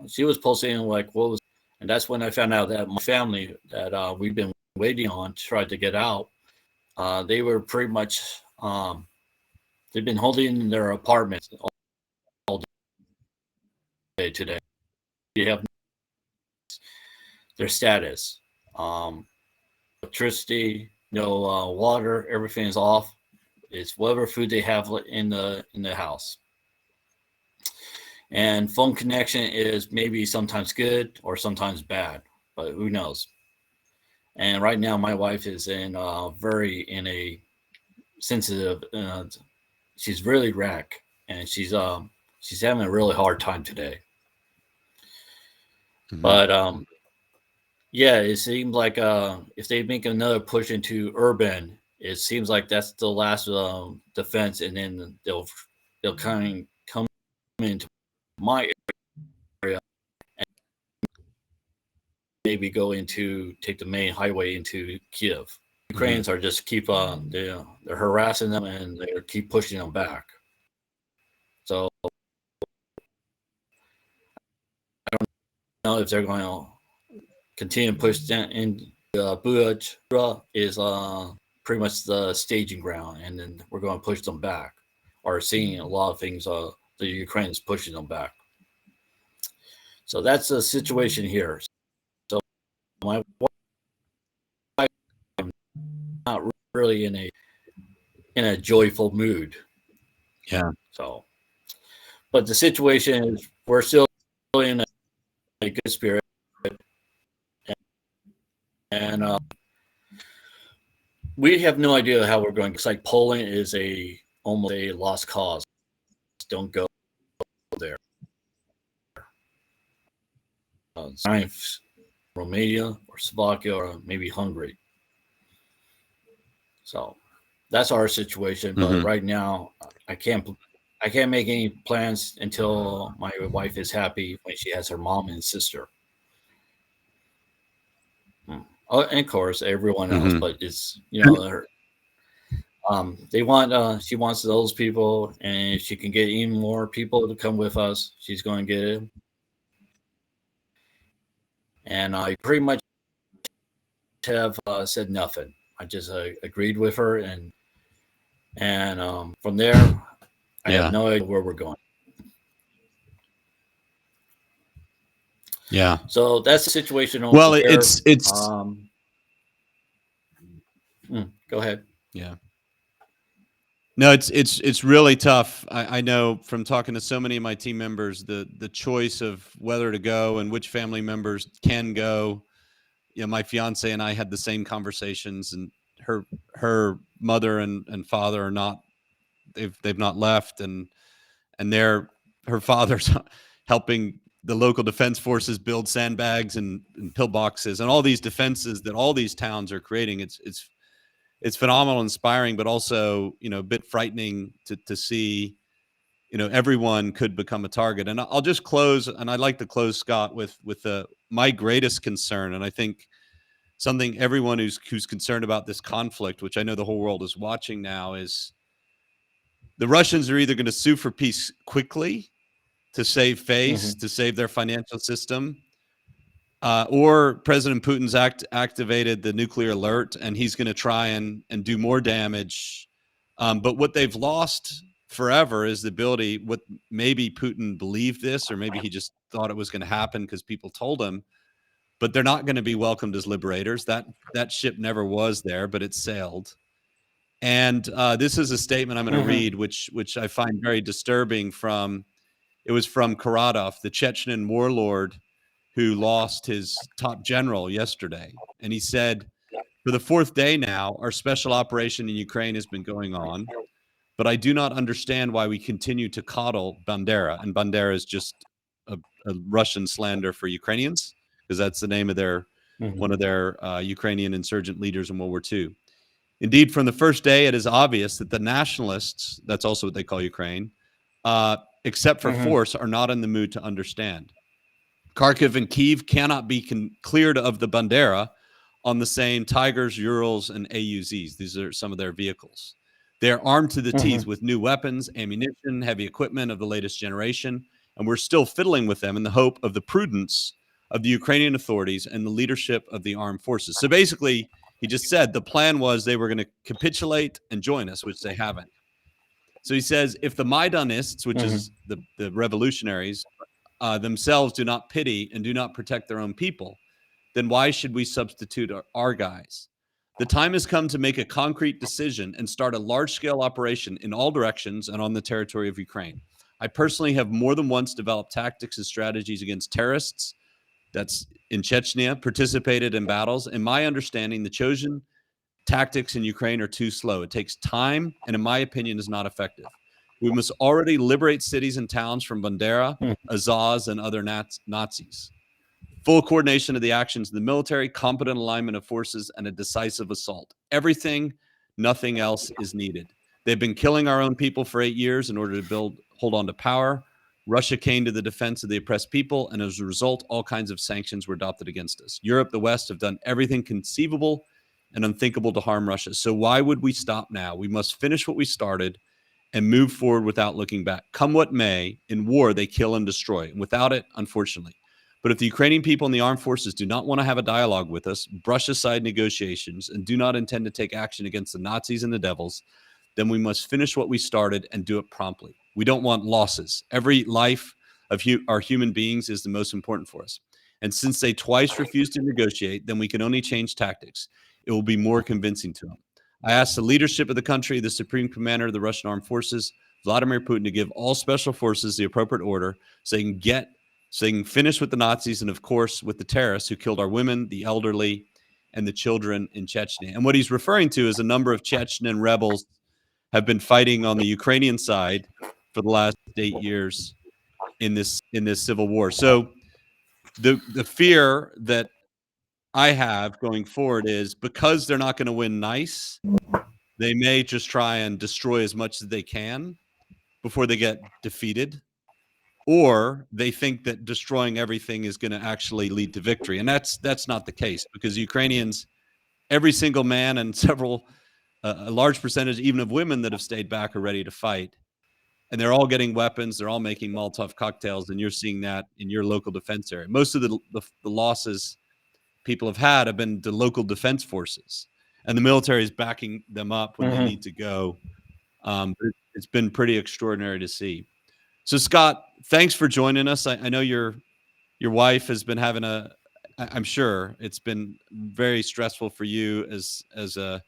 she was posting like what was, and that's when I found out that my family that we've been waiting on to try to get out. They were pretty much they've been holding in their apartments all day today. You have their status. Electricity, no water, everything is off. It's whatever food they have in the house. And phone connection is maybe sometimes good or sometimes bad, but who knows? And right now, my wife is in a sensitive. She's really wrecked, and she's having a really hard time today. Mhm. But yeah, it seems like if they make another push into urban, it seems like that's the last defense, and then they'll kind of come into my area and maybe go into take the main highway into Kiev. Ukrainians are just keep they're harassing them and they keep pushing them back. So I don't know if they're going to continue to push them in. Bucha is pretty much the staging ground, and then we're going to push them back. Or seeing a lot of things, the Ukrainians pushing them back. So that's the situation here. So my wife is not really in a joyful mood. Yeah. So, but the situation is we're still in a good spirit, and we have no idea how we're going. It's like Poland is almost a lost cause. Don't go there. Romania or Slovakia or maybe Hungary. So that's our situation. But Mhm. right now, I can't make any plans until my wife is happy when she has her mom and sister. Oh, and of course everyone else, Mhm. but it's they want she wants those people, and if she can get even more people to come with us, she's going to get it. And I pretty much have said nothing. I just agreed with her, and from there, I Yeah. have no idea where we're going. Yeah. So that's the situation over Well, there. it's Go ahead. yeah. No, it's really tough. I know from talking to so many of my team members, the choice of whether to go and which family members can go. You know, my fiance and I had the same conversations, and her mother and father are not, they've not left, and her father's helping the local defense forces build sandbags and pillboxes and all these defenses that all these towns are creating. It's phenomenal, inspiring, but also, you know, a bit frightening to see, you know, everyone could become a target. And I'll just close, and I'd like to close, Scott, with my greatest concern, and I think something everyone who's concerned about this conflict, which I know the whole world is watching now, is the Russians are either going to sue for peace quickly to save face, to save their financial system, or President Putin's activated the nuclear alert, and he's going to try and do more damage. But what they've lost forever is the ability. What maybe Putin believed this, or maybe he just thought it was going to happen because people told him. But they're not going to be welcomed as liberators. That ship never was there, but it sailed. And this is a statement I'm going to read, which I find very disturbing. It was from Karadov, the Chechen warlord who lost his top general yesterday. And he said, for the fourth day now, our special operation in Ukraine has been going on, but I do not understand why we continue to coddle Bandera. And Bandera is just a Russian slander for Ukrainians, because that's the name of one of their Ukrainian insurgent leaders in World War II. Indeed, from the first day, it is obvious that the nationalists, that's also what they call Ukraine, except for force, are not in the mood to understand. Kharkiv and Kyiv cannot be cleared of the Bandera on the same Tigers, Urals, and AUZs. These are some of their vehicles. They're armed to the teeth with new weapons, ammunition, heavy equipment of the latest generation, and we're still fiddling with them in the hope of the prudence of the Ukrainian authorities and the leadership of the armed forces. So basically, he just said the plan was they were going to capitulate and join us, which they haven't. So he says, if the Maidanists, which is the revolutionaries, themselves do not pity and do not protect their own people, then why should we substitute our guys? The time has come to make a concrete decision and start a large-scale operation in all directions and on the territory of Ukraine. I personally have more than once developed tactics and strategies against terrorists, that's in Chechnya, participated in battles. In my understanding, the chosen tactics in Ukraine are too slow. It takes time, and in my opinion, is not effective. We must already liberate cities and towns from Bandera, Azaz, and other Nazis. Full coordination of the actions of the military, competent alignment of forces, and a decisive assault. Everything, nothing else is needed. They've been killing our own people for 8 years in order to hold on to power. Russia came to the defense of the oppressed people, and as a result, all kinds of sanctions were adopted against us. Europe, the West, have done everything conceivable and unthinkable to harm Russia. So why would we stop now? We must finish what we started and move forward without looking back. Come what may, in war, they kill and destroy. And without it, unfortunately. But if the Ukrainian people and the armed forces do not want to have a dialogue with us, brush aside negotiations, and do not intend to take action against the Nazis and the devils, then we must finish what we started and do it promptly. We don't want losses. Every life of our human beings is the most important for us. And since they twice refused to negotiate, then we can only change tactics. It will be more convincing to them. I asked the leadership of the country, the supreme commander of the Russian armed forces, Vladimir Putin, to give all special forces the appropriate order so they can finish with the Nazis and, of course, with the terrorists who killed our women, the elderly, and the children in Chechnya. And what he's referring to is a number of Chechen rebels have been fighting on the Ukrainian side for the last 8 years in this civil war. So the fear that I have going forward is, because they're not going to win nice, they may just try and destroy as much as they can before they get defeated. Or they think that destroying everything is going to actually lead to victory. And that's not the case, because Ukrainians, every single man and a large percentage even of women that have stayed back are ready to fight. And they're all getting weapons. They're all making Molotov cocktails. And you're seeing that in your local defense area. Most of the losses people have been to local defense forces. and the military is backing them up when they Mhm. need to go. But it's been pretty extraordinary to see. So Scott, thanks for joining us. I know your wife has been having I'm sure it's been very stressful for you as a,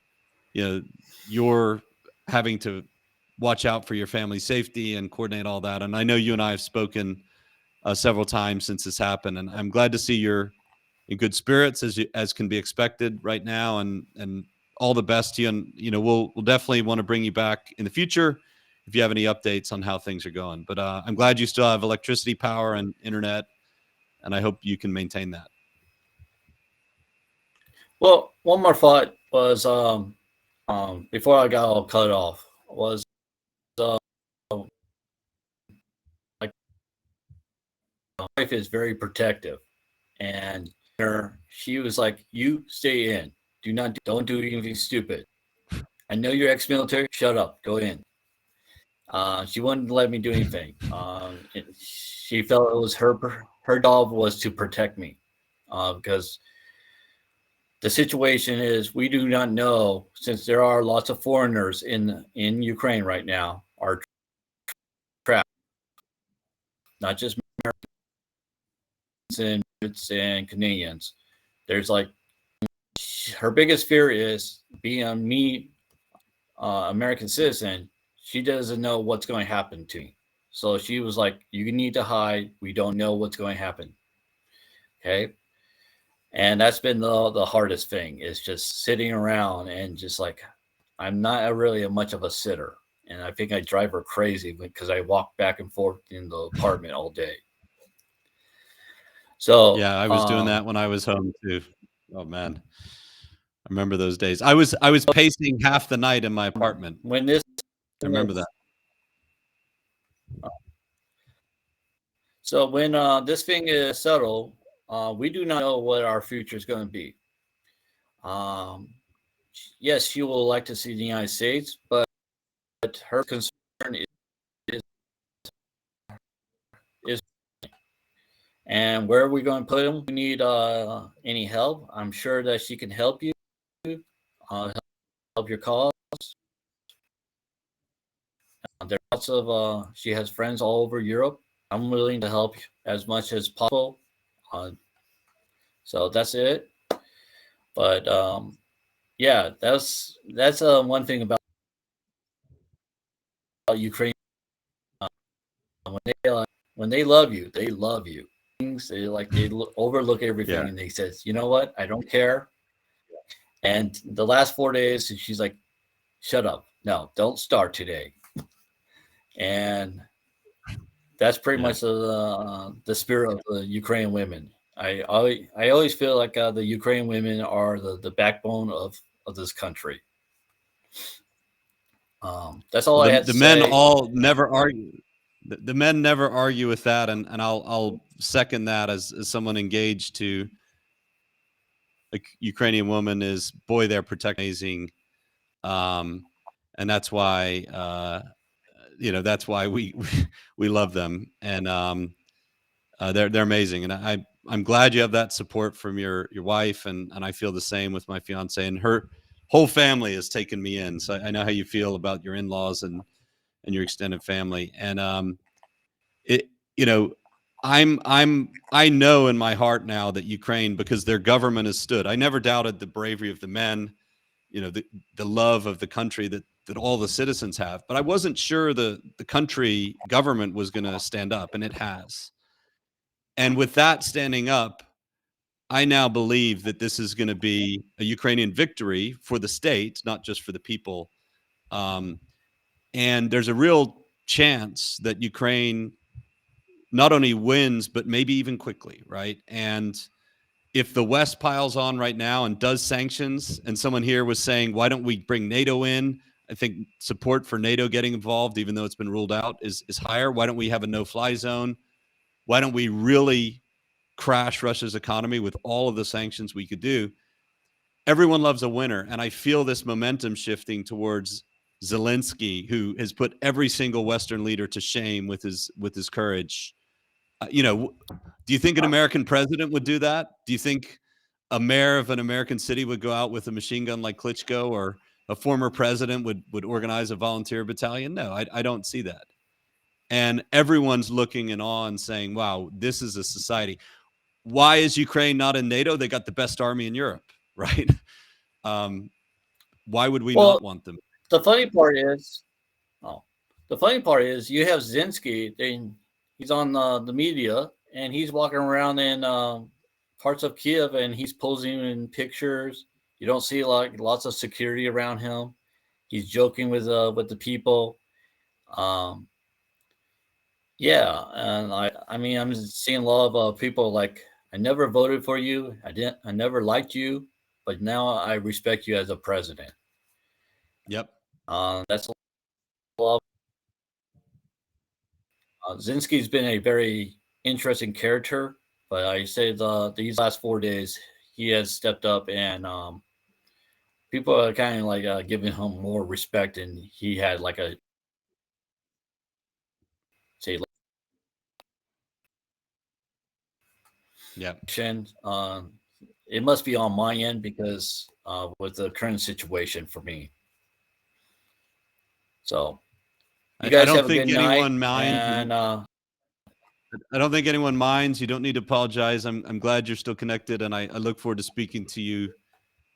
you're having to watch out for your family's safety and coordinate all that. And I know you and I have spoken several times since this happened, and I'm glad to see you're in good spirits as can be expected right now, and all the best to you. And we'll definitely want to bring you back in the future if you have any updates on how things are going. But I'm glad you still have electricity, power, and internet, and I hope you can maintain that. Well, one more thought was before I got all cut off was uh, like my wife is very protective, and she was like, "You stay in. Don't do anything stupid. I know you're ex-military. Shut up. Go in." She wouldn't let me do anything. She felt it was her job was to protect me, because the situation is we do not know, since there are lots of foreigners in Ukraine right now, are trapped, not just Americans and Canadians. There's like her biggest fear is being a American citizen. She doesn't know what's going to happen to me. So she was like, "You need to hide. We don't know what's going to happen." Okay. And that's been the hardest thing, is just sitting around and just like, I'm not really much of a sitter. And I think I drive her crazy because I walk back and forth in the apartment all day. So Yeah, I was doing that when I was home too. Oh man, I remember those days. I was pacing half the night in my apartment. when this I remember that. So when this thing is settled, we do not know what our future is going to be. Um, yes, she will like to see the United States, but her concern is and where are we going to put them? We need any help. I'm sure that she can help you, help your cause. There's lots of she has friends all over Europe. I'm willing to help as much as possible. So that's it. But yeah, that's one thing about Ukraine. When they love you, they love you. They overlook everything, Yeah. and they says, "You know what? I don't care." And the last 4 days, she's like, "Shut up! No, don't start today." And that's pretty Yeah. much the spirit of the Ukrainian women. I always feel like the Ukrainian women are the backbone of this country. That's all Well, I had the to men say. all never argue. The men never argue with that, and I'll second that as someone engaged to a Ukrainian woman is, boy, they're protecting amazing, and that's why that's why we love them, and they're amazing, and I'm glad you have that support from your wife, and I feel the same with my fiance, and her whole family has taken me in, so I know how you feel about your in-laws and your extended family, and it you know I know in my heart now that Ukraine, because their government has stood. I never doubted the bravery of the men, the love of the country that all the citizens have, but I wasn't sure the country government was going to stand up, and it has. And with that standing up, I now believe that this is going to be a Ukrainian victory for the state, not just for the people. Um, and there's a real chance that Ukraine not only wins, but maybe even quickly, right? And if the West piles on right now and does sanctions, and someone here was saying, why don't we bring NATO in? I think support for NATO getting involved, even though it's been ruled out, is higher. Why don't we have a no-fly zone? Why don't we really crash Russia's economy with all of the sanctions we could do? Everyone loves a winner, and I feel this momentum shifting towards Zelensky, who has put every single Western leader to shame with his courage. Do you think an American president would do that? Do you think a mayor of an American city would go out with a machine gun like Klitschko, or a former president would organize a volunteer battalion. No, I don't see that. And everyone's looking in awe and saying, wow, this is a society. Why is Ukraine not in NATO? They got the best army in Europe, right? Why would we Well, not want them? The funny part is, you have Zelensky. He's on the media, and he's walking around in parts of Kiev, and he's posing in pictures. You don't see like lots of security around him. He's joking with the people. Yeah, and I mean, I'm seeing a lot of people like, I never voted for you. I never liked you, but now I respect you as a president. Yep. That's a lot. Zelensky's been a very interesting character, but I say these last 4 days he has stepped up, and people are kind of like giving him more respect, and he had like a say. Yeah. It must be on my end because with the current situation for me. So you guys I don't have think a good night, anyone minds. and I don't think anyone minds. You don't need to apologize. I'm glad you're still connected, and I look forward to speaking to you,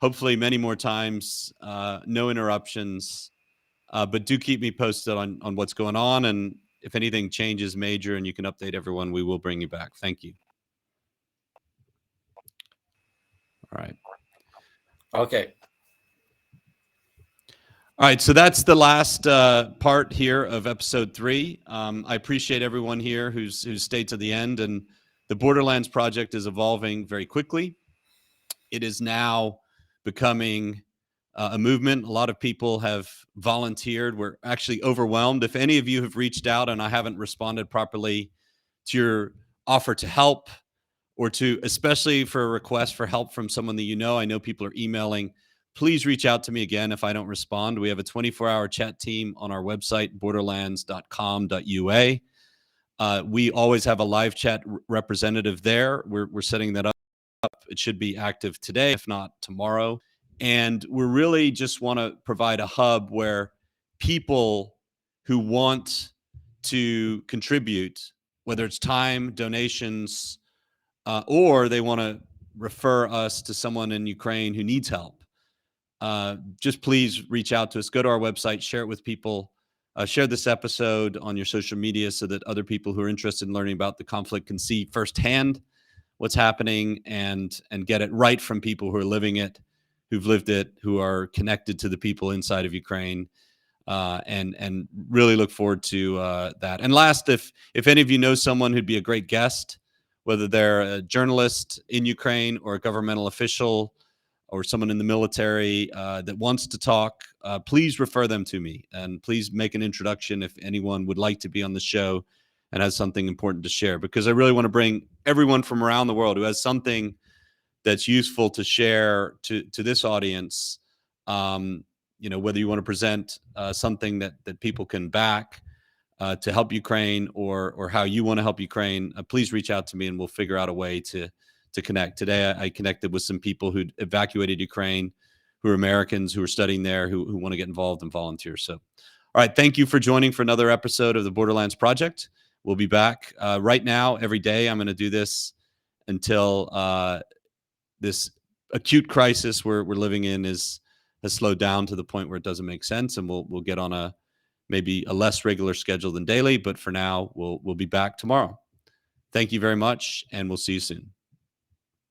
hopefully many more times. No interruptions, but do keep me posted on what's going on, and if anything changes major and you can update everyone, we will bring you back. Thank you. All right. okay. All right, so that's the last part here of episode 3. I appreciate everyone here who's stayed to the end, and the Borderlands project is evolving very quickly. It is now becoming a movement. A lot of people have volunteered. We're actually overwhelmed. If any of you have reached out and I haven't responded properly to your offer to help, or to, especially for a request for help from someone that you know, I know people are emailing, please reach out to me again if I don't respond. We have a 24-hour chat team on our website, borderlands.com.ua. We always have a live chat representative there. We're setting that up. It should be active today, if not tomorrow. And we really just want to provide a hub where people who want to contribute, whether it's time, donations, or they want to refer us to someone in Ukraine who needs help, just please reach out to us. Go to our website, share it with people, share this episode on your social media so that other people who are interested in learning about the conflict can see firsthand what's happening and get it right from people who are living it, who've lived it, who are connected to the people inside of Ukraine. And really look forward to that. And last, if any of you know someone who'd be a great guest, whether they're a journalist in Ukraine or a governmental official or someone in the military that wants to talk, please refer them to me, and please make an introduction if anyone would like to be on the show and has something important to share, because I really want to bring everyone from around the world who has something that's useful to share to this audience. Whether you want to present something that people can back to help Ukraine, or how you want to help Ukraine, please reach out to me and we'll figure out a way to connect. Today, I connected with some people who evacuated Ukraine, who are Americans, who are studying there, who want to get involved and volunteer. So, all right, thank you for joining for another episode of the Borderlands Project. We'll be back right now every day. I'm going to do this until this acute crisis we're living in has slowed down to the point where it doesn't make sense, and we'll get on maybe a less regular schedule than daily. But for now, we'll be back tomorrow. Thank you very much, and we'll see you soon.